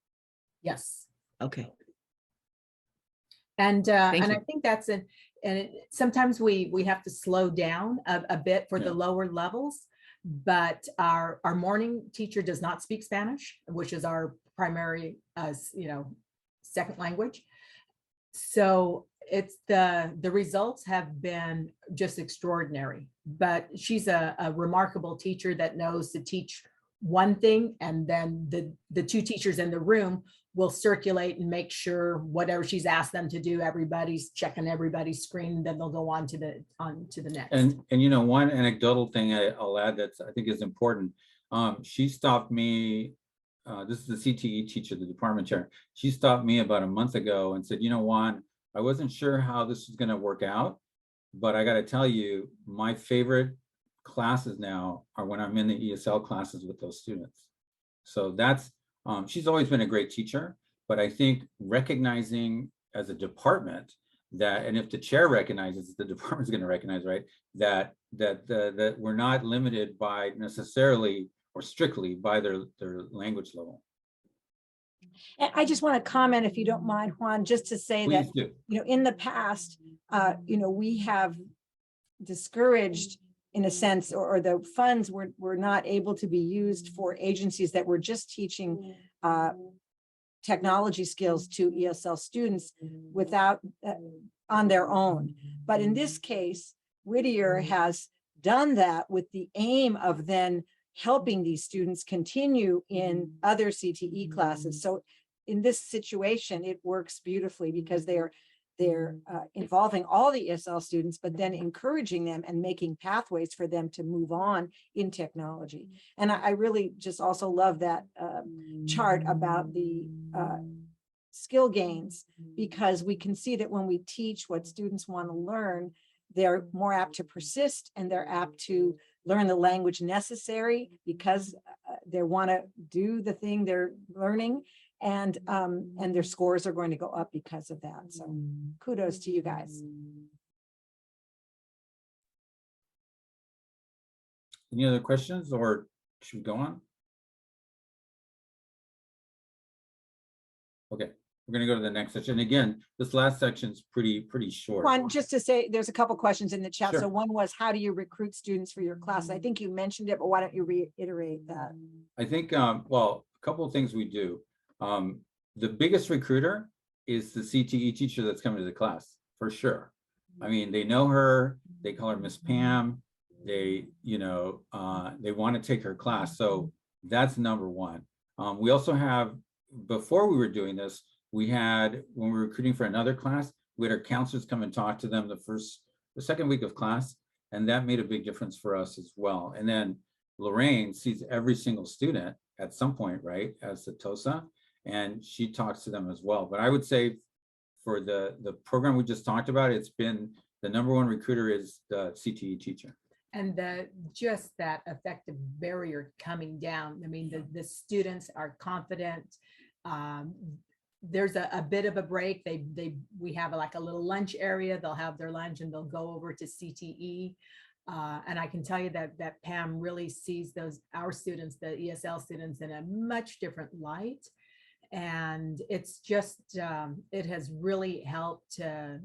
Yes. Okay. And Thank I you. think that's sometimes we have to slow down a bit for Yeah. the lower levels, but our morning teacher does not speak Spanish, which is our primary second language. So it's the results have been just extraordinary, but she's a remarkable teacher that knows to teach one thing, and then the two teachers in the room will circulate and make sure whatever she's asked them to do, everybody's checking everybody's screen, then they'll go on to the next. And you know, one anecdotal thing I'll add that I think is important. She stopped me. This is the CTE teacher, the department chair. She stopped me about a month ago and said, you know, Juan, I wasn't sure how this was going to work out, but I got to tell you, my favorite classes now are when I'm in the ESL classes with those students. So that's, she's always been a great teacher, but I think recognizing as a department that, and if the chair recognizes, the department's going to recognize, right, that we're not limited by necessarily or strictly by their language level. And I just want to comment, if you don't mind, Juan, just to say Please that, do. you know, in the past, you know, we have discouraged, in a sense, or the funds were not able to be used for agencies that were just teaching technology skills to ESL students without on their own. But in this case, Whittier has done that with the aim of then helping these students continue in other CTE classes. So in this situation, it works beautifully because they're involving all the ESL students, but then encouraging them and making pathways for them to move on in technology. And I really just also love that chart about the skill gains, because we can see that when we teach what students want to learn, they're more apt to persist, and they're apt to learn the language necessary because they want to do the thing they're learning, and their scores are going to go up because of that. So kudos to you guys. Any other questions, or should we go on? Okay, we're going to go to the next section. Again, this last section is pretty short. Juan, just to say, there's a couple questions in the chat. Sure. So one was, how do you recruit students for your class? I think you mentioned it, but why don't you reiterate that? I think, well, a couple of things we do. The biggest recruiter is the CTE teacher that's coming to the class, for sure. I mean, they know her, they call her Miss Pam, they, you know, they want to take her class. So that's number one. We also have, before we were doing this, we had, when we were recruiting for another class, we had our counselors come and talk to them the second week of class, and that made a big difference for us as well. And then Lorraine sees every single student at some point, right, as the TOSA, and she talks to them as well. But I would say for the program we just talked about, it's been the number one recruiter is the CTE teacher. And just that effective barrier coming down. I mean, the students are confident. There's a bit of a break. We have like a little lunch area. They'll have their lunch and they'll go over to CTE. And I can tell you that Pam really sees our students, the ESL students, in a much different light. And it's just, it has really helped to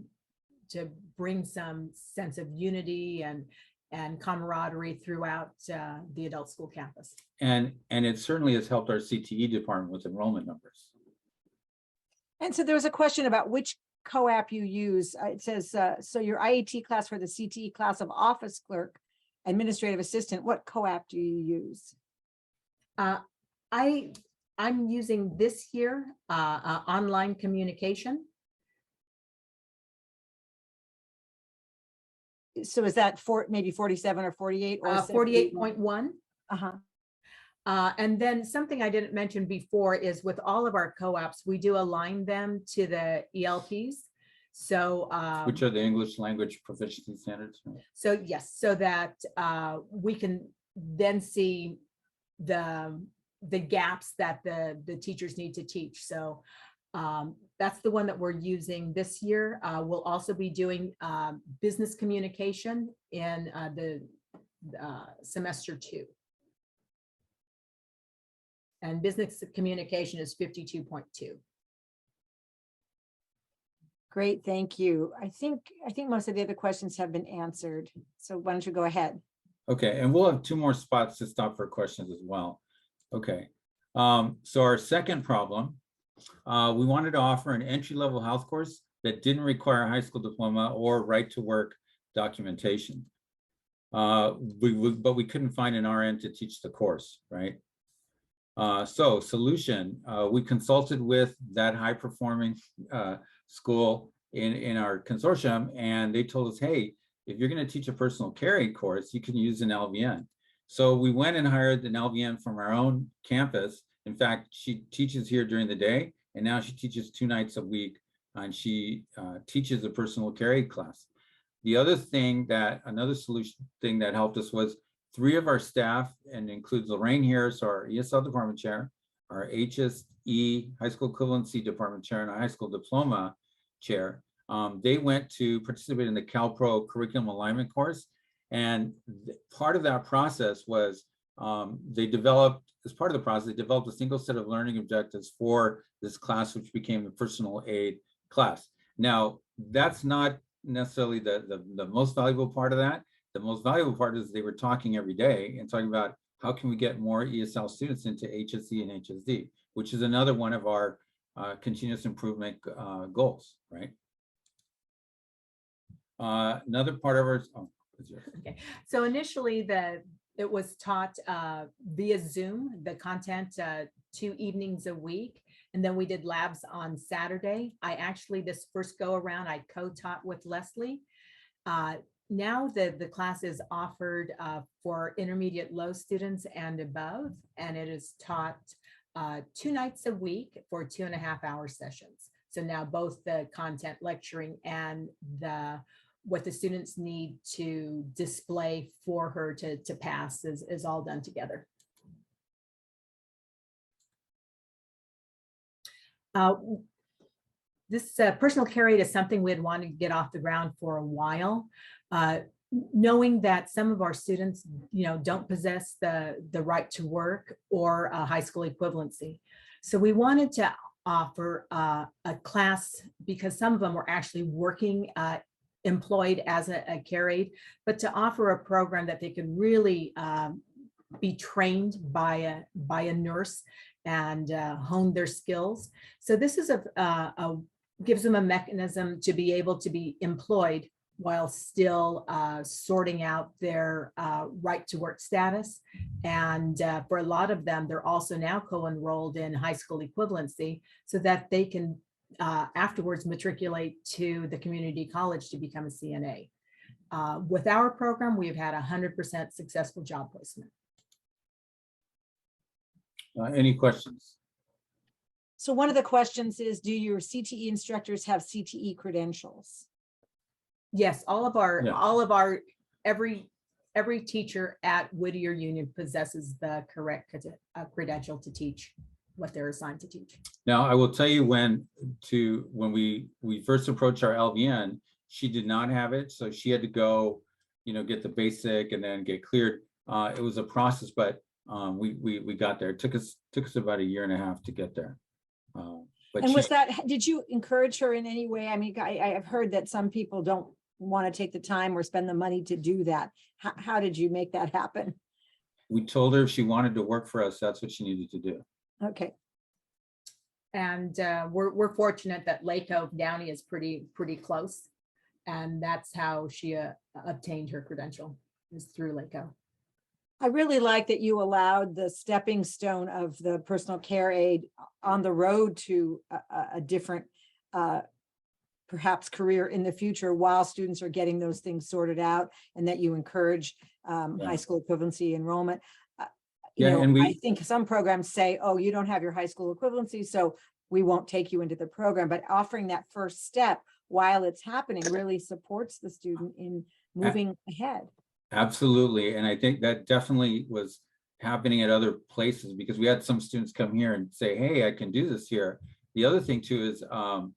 bring some sense of unity and camaraderie throughout the adult school campus. And it certainly has helped our CTE department with enrollment numbers. And so there was a question about which COAPP you use. It says, so your IET class for the CTE class of office clerk, administrative assistant, what COAPP do you use? I'm using this here, online communication. So is that maybe 47 or 48 or 48.1? Uh-huh. And then something I didn't mention before is with all of our COAPPs, we do align them to the ELPs. So which are the English language proficiency standards. So yes, so that we can then see the gaps that the teachers need to teach. So that's the one that we're using this year. We'll also be doing business communication in the semester 2. And business communication is 52.2. Great, thank you. I think most of the other questions have been answered. So why don't you go ahead? Okay, and we'll have 2 more spots to stop for questions as well. Okay, so our second problem, we wanted to offer an entry-level health course that didn't require a high school diploma or right to work documentation. But we couldn't find an RN to teach the course, right? So solution, we consulted with that high performing school in our consortium, and they told us, hey, if you're going to teach a personal carry course, you can use an LVN. So we went and hired an LVN from our own campus. In fact, she teaches here during the day, and now she teaches 2 nights a week, and she teaches a personal carry class. The other thing another solution thing that helped us was 3 of our staff, and includes Lorraine here, so our ESL department chair, our HSE high school equivalency department chair, and our high school diploma chair. They went to participate in the CalPro curriculum alignment course. And part of that process was they developed a single set of learning objectives for this class, which became the personal aid class. Now, that's not necessarily the most valuable part of that. The most valuable part is they were talking every day and talking about how can we get more ESL students into HSE and HSD, which is another one of our continuous improvement goals, right? Another part of our, Okay, so initially it was taught via Zoom, the content 2 evenings a week, and then we did labs on Saturday. I actually, this first go around, I co-taught with Leslie. Now the class is offered for intermediate low students and above, and it is taught 2 nights a week for 2.5-hour sessions. So now both the content lecturing and what the students need to display for her to pass is all done together. This personal carry is something we had wanted to get off the ground for a while, knowing that some of our students, don't possess the right to work or a high school equivalency. So we wanted to offer a class, because some of them were actually working employed as a care aide, but to offer a program that they could really be trained by a nurse and hone their skills. So this is gives them a mechanism to be able to be employed while still sorting out their right to work status. And for a lot of them, they're also now co-enrolled in high school equivalency so that they can afterwards matriculate to the community college to become a CNA. With our program, we've had 100% successful job placement. Any questions? So one of the questions is, do your CTE instructors have CTE credentials? Yes, every teacher at Whittier Union possesses the correct credential to teach what they're assigned to teach. Now, I will tell you when we first approached our LVN, she did not have it. So she had to go, get the basic and then get cleared. It was a process, but we got there. It took us about 1.5 years to get there. But and did you encourage her in any way? I mean, I have heard that some people don't want to take the time or spend the money to do that. How did you make that happen? We told her if she wanted to work for us, that's what she needed to do. Okay. And we're fortunate that Lake Cove Downey is pretty close, and that's how she obtained her credential, is through Lake Cove. I really like that you allowed the stepping stone of the personal care aide on the road to a different perhaps career in the future while students are getting those things sorted out, and that you encourage high school equivalency enrollment. I think some programs say, oh, you don't have your high school equivalency, so we won't take you into the program. But offering that first step while it's happening really supports the student in moving ahead. Absolutely. And I think that definitely was happening at other places, because we had some students come here and say, hey, I can do this here. The other thing too is one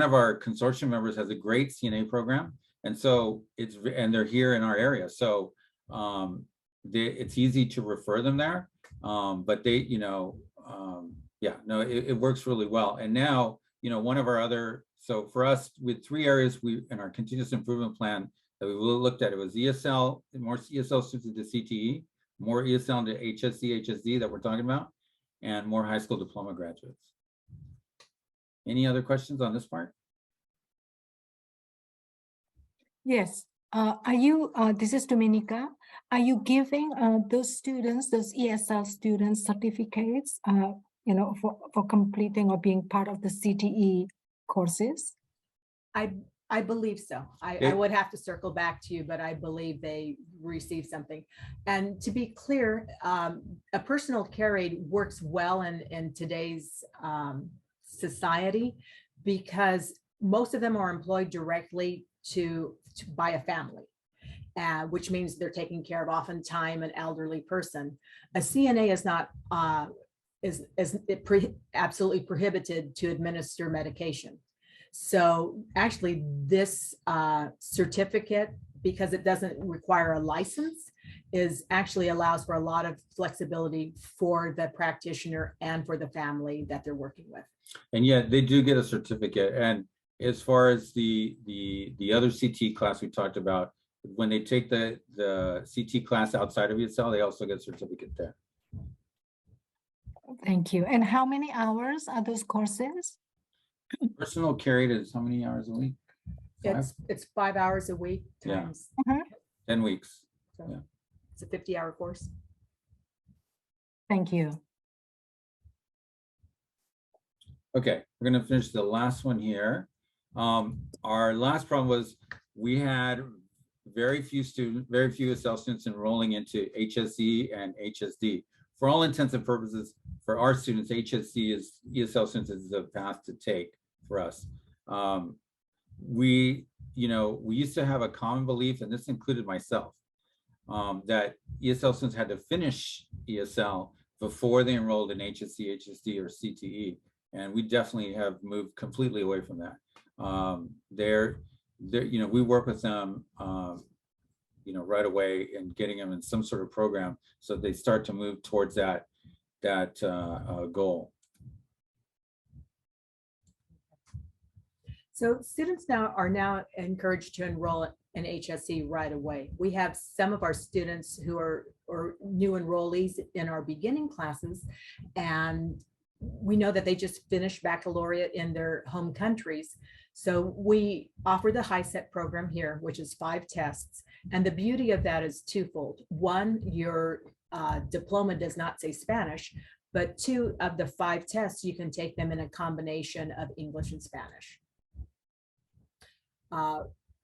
of our consortium members has a great CNA program. And so they're here in our area. So it's easy to refer them there. But it works really well. And now, one of our other, so for us, with 3 areas in our continuous improvement plan that we looked at, it was ESL, more ESL students into CTE, more ESL into HSC, HSD that we're talking about, and more high school diploma graduates. Any other questions on this part? Yes. Are you, this is Dominica, are you giving those students, those ESL students certificates, for completing or being part of the CTE courses? I believe so. I It- would have to circle back to you, but I believe they received something. And to be clear, a personal care aide works well in today's society because most of them are employed directly by a family, which means they're taking care of oftentimes an elderly person. A CNA is not absolutely prohibited to administer medication. So actually this certificate, because it doesn't require a license, is actually allows for a lot of flexibility for the practitioner and for the family that they're working with. And yet they do get a certificate. And as far as the other CT class we talked about, when they take the CT class outside of ESL, they also get a certificate there. Thank you. And how many hours are those courses? Personal care aide is how many hours a week? 5? It's 5 hours a week Yeah. times, 10 weeks. so Yeah. it's a 50-hour course. Thank you. Okay, we're gonna finish the last one here. Our last problem was we had very few ESL students enrolling into HSE and HSD. For all intents and purposes, for our students, HSC is ESL students is the path to take for us. We used to have a common belief, and this included myself, that ESL students had to finish ESL before they enrolled in HSC, HSD, or CTE. And we definitely have moved completely away from that. We work with them, right away and getting them in some sort of program so they start to move towards that goal. So students are now encouraged to enroll in HSE right away. We have some of our students who are new enrollees in our beginning classes, and we know that they just finished baccalaureate in their home countries. So we offer the HiSET program here, which is 5 tests. And the beauty of that is twofold. One, your diploma does not say Spanish, but 2 of the 5 tests, you can take them in a combination of English and Spanish.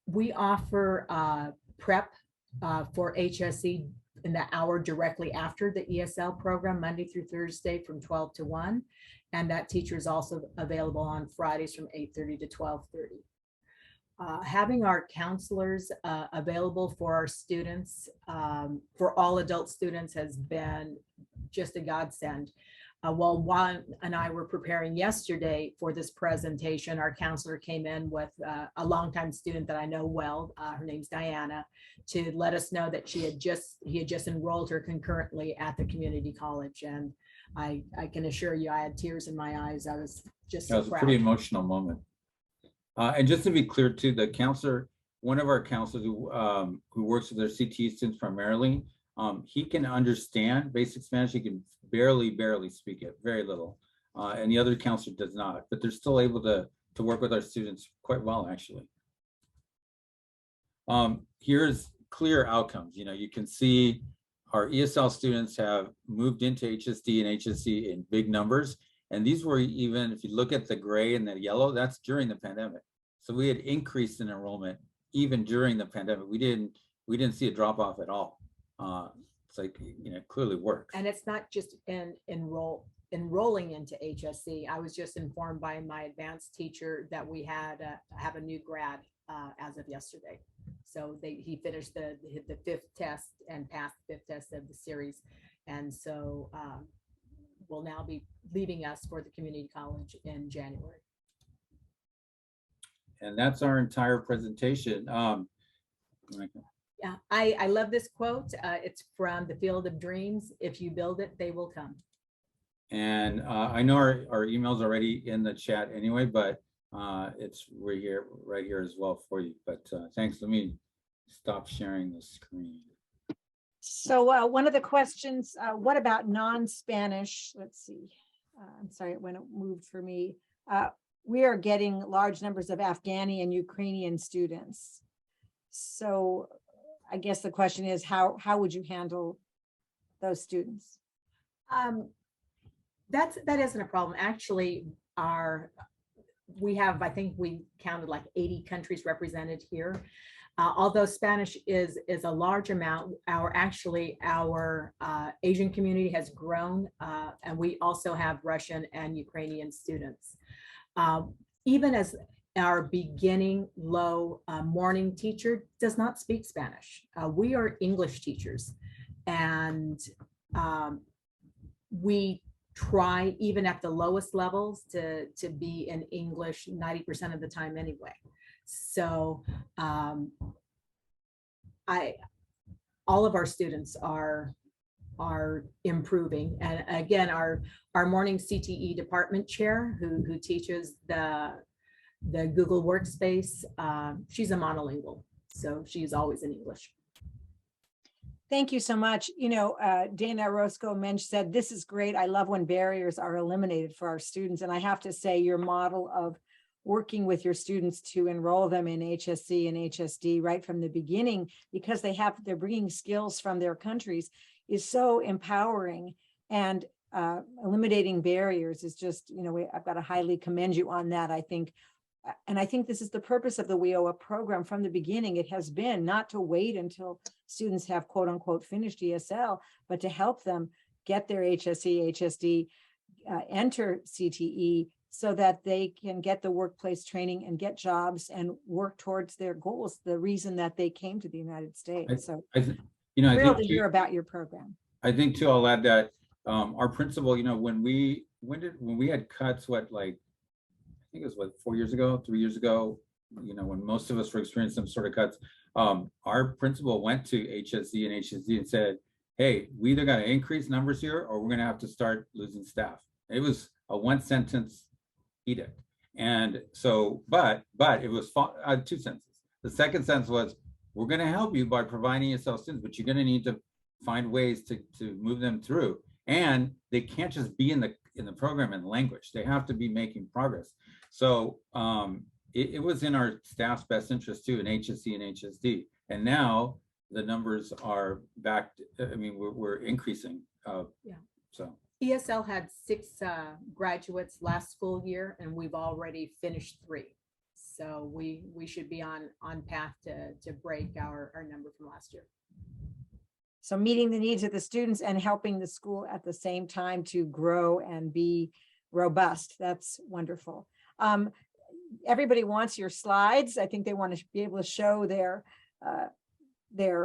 We offer prep for HSE in the hour directly after the ESL program, Monday through Thursday from 12 to 1. And that teacher is also available on Fridays from 8:30 to 12:30. Having our counselors available for our students, for all adult students, has been just a godsend. While Juan and I were preparing yesterday for this presentation, our counselor came in with a longtime student that I know well. Her name's Diana, to let us know that he had just enrolled her concurrently at the community college. And I can assure you, I had tears in my eyes. I was just so That was a proud. pretty emotional moment. And just to be clear too, the counselor, one of our counselors who works with their CTE students primarily, he can understand basic Spanish. He can barely speak it, very little. And the other counselor does not, but they're still able to work with our students quite well, actually. Here's clear outcomes. You can see our ESL students have moved into HSD and HSC in big numbers. And these were, even if you look at the gray and the yellow, that's during the pandemic. So we had increased in enrollment even during the pandemic. We didn't see a drop off at all. It's like, it clearly works. And it's not just enrolling into HSC. I was just informed by my advanced teacher that we have a new grad as of yesterday. So he finished the 5th test and passed the 5th test of the series. And so will now be leaving us for the community college in January. And that's our entire presentation. Yeah, I love this quote. It's from the Field of Dreams. If you build it, they will come. And I know our email's already in the chat anyway, but it's right here as well for you. But thanks. Let me stop sharing the screen. So one of the questions, what about non-Spanish? Let's see. I'm sorry, it moved for me. we are getting large numbers of Afghani and Ukrainian students. So I guess the question is, how would you handle those students? That isn't a problem. Actually, we have, I think we counted like 80 countries represented here. Although Spanish is a large amount, our Asian community has grown, and we also have Russian and Ukrainian students. Even as our beginning low morning teacher does not speak Spanish. We are English teachers, and we try even at the lowest levels to be in English 90% of the time anyway. So all of our students are improving. And again, our morning CTE department chair who teaches the Google Workspace, she's a monolingual, so she's always in English. Thank you so much. You know, Dana Roscoe-Mensch said, this is great. I love when barriers are eliminated for our students. And I have to say, your model of working with your students to enroll them in HSC and HSD right from the beginning, because they're bringing skills from their countries, is so empowering. And eliminating barriers is just, you know, I've got to highly commend you on that, I think. And I think this is the purpose of the WIOA program from the beginning. It has been not to wait until students have quote unquote finished ESL, but to help them get their HSC, HSD, enter CTE, so that they can get the workplace training and get jobs and work towards their goals, the reason that they came to the United States. So thrilled to hear about your program. I think too, I'll add that our principal, you know, when we had cuts, I think it was 4 years ago, 3 years ago, you know, when most of us were experiencing some sort of cuts, our principal went to HSC and HSD and said, hey, we either got to increase numbers here or we're going to have to start losing staff. It was a one sentence edict. And so, but it was 2 sentences. The second sentence was, we're going to help you by providing ESL students, but you're going to need to find ways to move them through. And they can't just be in the program in language. They have to be making progress. So it was in our staff's best interest too, in HSC and HSD. And now the numbers are back. I mean, we're increasing. Yeah. So ESL had 6 graduates last school year, and we've already finished 3. So we should be on path to break our number from last year. So meeting the needs of the students and helping the school at the same time to grow and be robust. That's wonderful. Everybody wants your slides. I think they want to be able to show their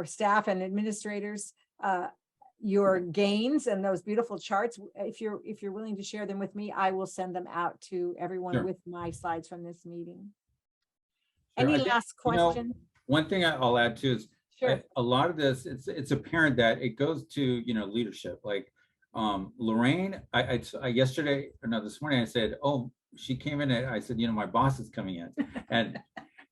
staff and administrators your gains and those beautiful charts. If you're willing to share them with me, I will send them out to everyone Sure. with my slides from this meeting. Sure. Any last question? You know, one thing I'll add too is, Sure. a lot of this, it's apparent that it goes to, you know, leadership. Like Lorraine, this morning I said, oh, she came in and I said, you know, my boss is coming in.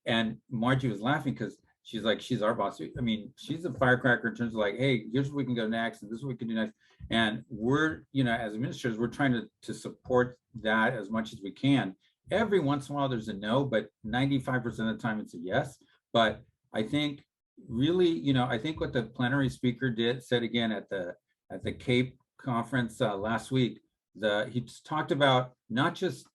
And Margie was laughing because she's like, she's our boss. I mean, she's a firecracker in terms of like, hey, here's where we can go next, and this is what we can do next. And we're, you know, as administrators, we're trying to support that as much as we can. Every once in a while there's a no, but 95% of the time it's a yes. But I think really, you know, I think what the plenary speaker said again at the CAPE conference last week, he talked about not just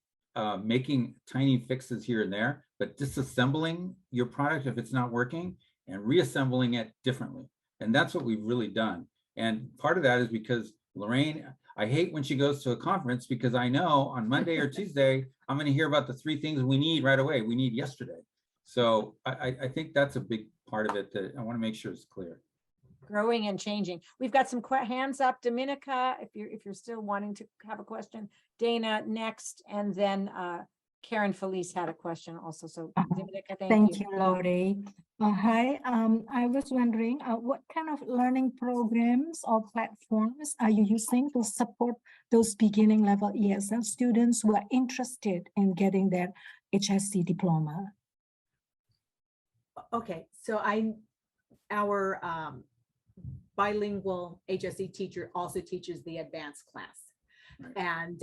making tiny fixes here and there, but disassembling your product if it's not working and reassembling it differently. And that's what we've really done. And part of that is because Lorraine, I hate when she goes to a conference because I know on Monday or Tuesday, I'm going to hear about the 3 things we need right away. We need yesterday. So I think that's a big part of it that I want to make sure is clear. Growing and changing. We've got some hands up. Dominica, if you're still wanting to have a question. Dana next, and then Karen Felice had a question also. So Dominica, Thank you, Lori. Hi, I was wondering what kind of learning programs or platforms are you using to support those beginning level ESL students who are interested in getting their HSC diploma? Okay, so our bilingual HSC teacher also teaches the advanced class. And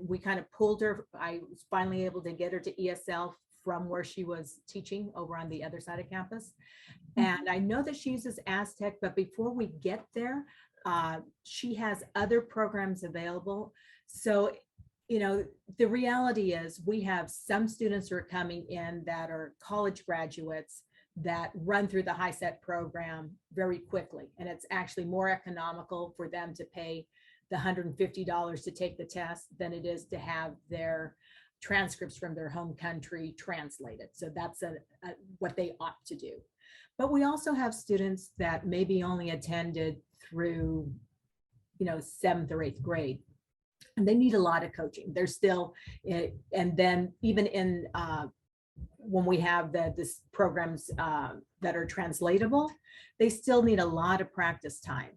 we kind of pulled her. I was finally able to get her to ESL from where she was teaching over on the other side of campus. And I know that she uses Aztec, but before we get there, she has other programs available. So, you know, the reality is we have some students who are coming in that are college graduates that run through the HiSET program very quickly. And it's actually more economical for them to pay the $150 to take the test than it is to have their transcripts from their home country translated. So that's what they opt to do. But we also have students that maybe only attended through, you know, 7th or 8th grade. And they need a lot of coaching. They're still, and then even in, when we have this programs that are translatable, they still need a lot of practice time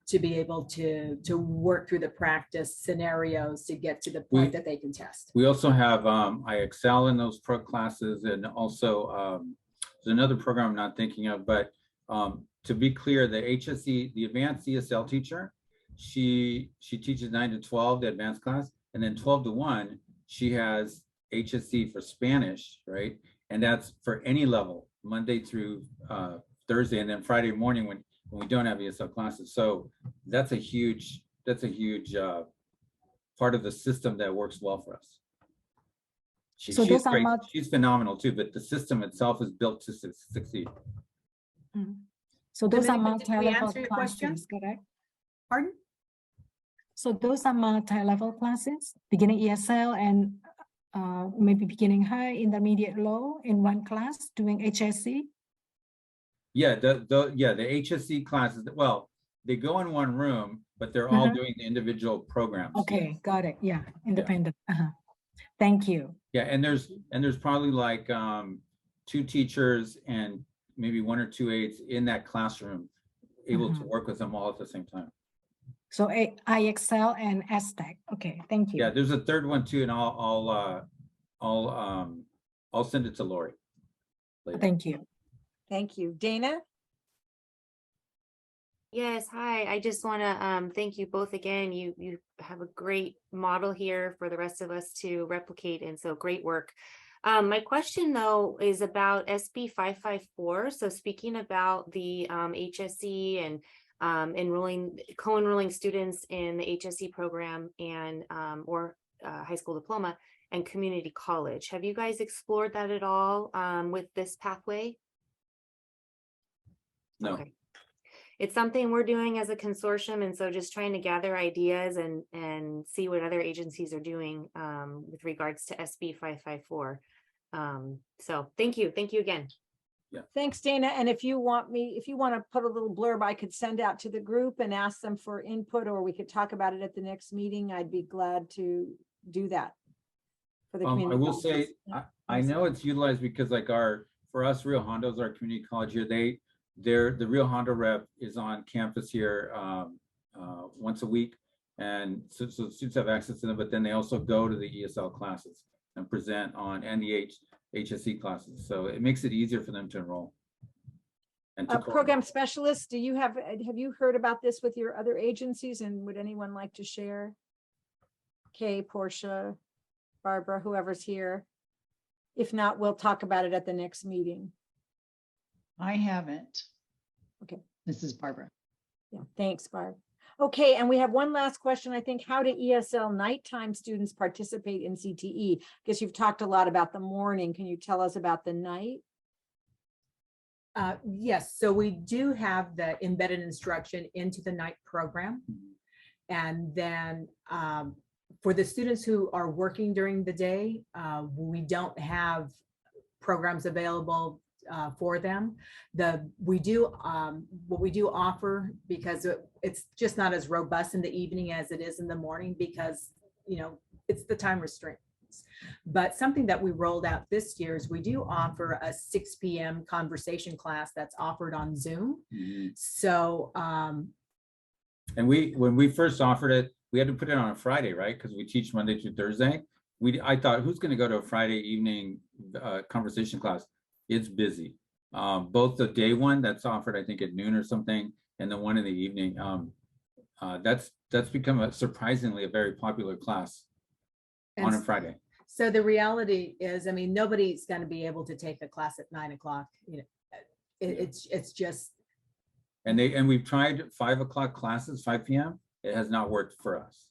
to be able to work through the practice scenarios to get to the point that they can test. We also have IELCE in those pro classes, and also there's another program I'm not thinking of, but to be clear, the HSE, the advanced ESL teacher, she teaches 9 to 12, the advanced class, and then 12 to 1, she has HSE for Spanish, right? And that's for any level, Monday through Thursday, and then Friday morning when we don't have ESL classes. So that's a huge part of the system that works well for us. So she's those are great. not- She's phenomenal too, but the system itself is built to succeed. So those are Dominica, did we multi-level answer your question? classes, correct? Pardon? So those are multi-level classes, beginning ESL and maybe beginning high, intermediate, low in one class doing HSC. Yeah, the HSC classes, well, they go in one room, but they're all doing the individual programs. Okay, got it. Yeah, independent. Thank you. Yeah, and there's probably like 2 teachers and maybe 1 or 2 aides in that classroom able to work with them all at the same time. So IELCE and Aztec. Okay, thank you. Yeah, there's a third one too, and I'll send it to Lori later. Thank you. Thank you. Dana? Yes, hi. I just want to thank you both again. You have a great model here for the rest of us to replicate, and so great work. My question though is about SB 554. So speaking about the HSE and co-enrolling students in the HSE program and or high school diploma and community college. Have you guys explored that at all with this pathway? No. Okay. It's something we're doing as a consortium, and so just trying to gather ideas and see what other agencies are doing with regards to SB 554. So thank you again. Yeah. Thanks, Dana. And if you want to put a little blurb, I could send out to the group and ask them for input, or we could talk about it at the next meeting. I'd be glad to do that for the community. I will colleges. say, I know it's utilized because like for us, Rio Hondo's our community college here. The Rio Hondo rep is on campus here once a week. And so students have access to them, but then they also go to the ESL classes and present on, and the HSE classes. So it makes it easier for them to enroll. And to Program specialists, have you heard about this with your other agencies, and would anyone like to share? Kay, Portia, Barbara, whoever's here. If not, we'll talk about it at the next meeting. I haven't. Okay. This is Barbara. Yeah, thanks, Barb. Okay, and we have one last question. I think, how do ESL nighttime students participate in CTE? Because you've talked a lot about the morning. Can you tell us about the night? Yes, so we do have the embedded instruction into the night program. And then for the students who are working during the day, we don't have programs available for them. What we do offer, because it's just not as robust in the evening as it is in the morning, because it's the time restraints. But something that we rolled out this year is we do offer a 6 p.m. conversation class that's offered on Zoom. So and when we first offered it, we had to put it on a Friday, right? Because we teach Monday through Thursday. I thought, who's going to go to a Friday evening conversation class? It's busy. Both the day one that's offered, I think at noon or something, and the one in the evening. that's become a surprisingly a very popular class on a And Friday. so the reality is, I mean, nobody's going to be able to take a class at 9 o'clock. You know, it's just, And we've tried 5 o'clock classes, 5 p.m. It has not worked for us.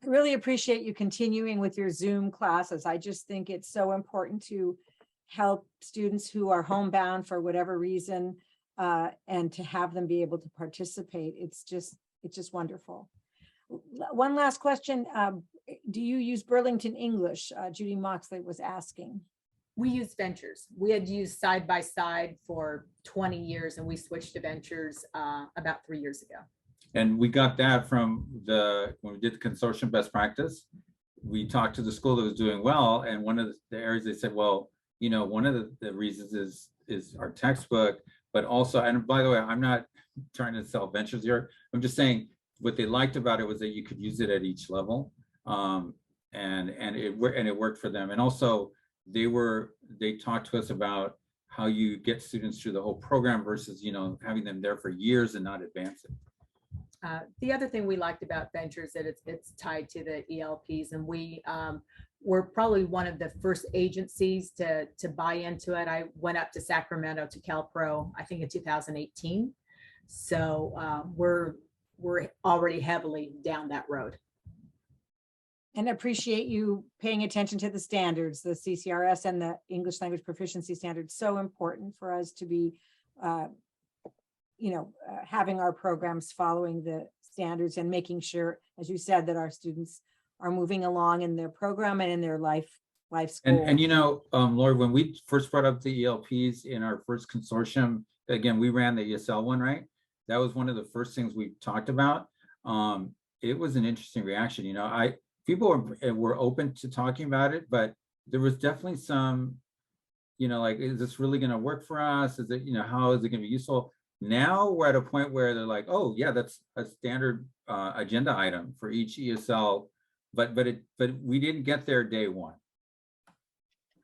I really appreciate you continuing with your Zoom classes. I just think it's so important to help students who are homebound for whatever reason, and to have them be able to participate. It's just wonderful. One last question. Do you use Burlington English? Judy Moxley was asking. we use Ventures. We had used side by side for 20 years and we switched to Ventures about 3 years ago. And we got that from when we did the consortium best practice. We talked to the school that was doing well, and one of the areas they said, well, you know, one of the reasons is our textbook, but also, and by the way, I'm not trying to sell Ventures here. I'm just saying what they liked about it was that you could use it at each level, and it worked for them. And also they talked to us about how you get students through the whole program versus, you know, having them there for years and not advancing. The other thing we liked about Ventures that it's tied to the ELPs, and we were probably one of the first agencies to buy into it. I went up to Sacramento to CalPro, I think in 2018. So we're already heavily down that road. And appreciate you paying attention to the standards, the CCRS and the English language proficiency standards. So important for us to be having our programs following the standards and making sure, as you said, that our students are moving along in their program and in their life goals. And you know, Lori, when we first brought up the ELPs in our first consortium, again, we ran the ESL one, right? That was one of the first things we talked about. It was an interesting reaction. You know, people were open to talking about it, but there was definitely some, you know, like, is this really going to work for us? Is it, you know, how is it going to be useful? Now we're at a point where they're like, oh yeah, that's a standard agenda item for each ESL, but we didn't get there day one.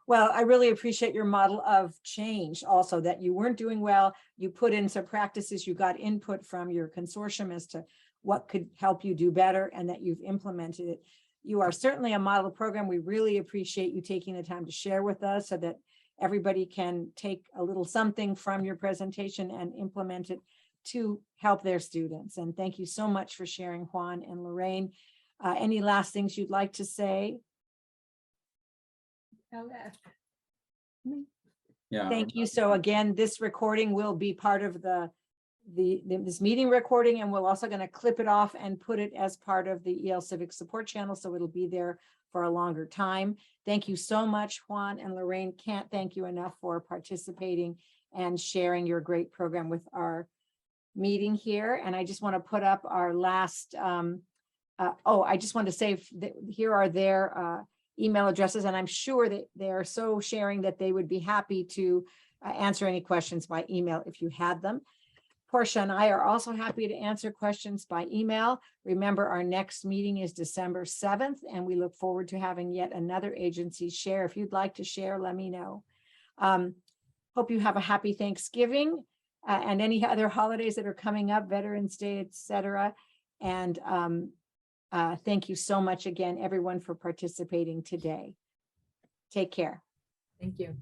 Well, I really appreciate your model of change also, that you weren't doing well. You put in some practices, you got input from your consortium as to what could help you do better, and that you've implemented it. You are certainly a model program. We really appreciate you taking the time to share with us so that everybody can take a little something from your presentation and implement it to help their students. And thank you so much for sharing, Juan and Lorraine. Any last things you'd like to say? Yeah. Thank you. So again, this recording will be part of this meeting recording, and we're also going to clip it off and put it as part of the EL Civic support channel, so it'll be there for a longer time. Thank you so much, Juan and Lorraine. Can't thank you enough for participating and sharing your great program with our meeting here. And I just want to put up our last, I just want to say that here are their email addresses, and I'm sure that they are so sharing that they would be happy to answer any questions by email if you had them. Portia and I are also happy to answer questions by email. Remember, our next meeting is December 7th, and we look forward to having yet another agency share. If you'd like to share, let me know. Hope you have a happy Thanksgiving and any other holidays that are coming up, Veterans Day, etc. And thank you so much again, everyone, for participating today. Take care. Thank you.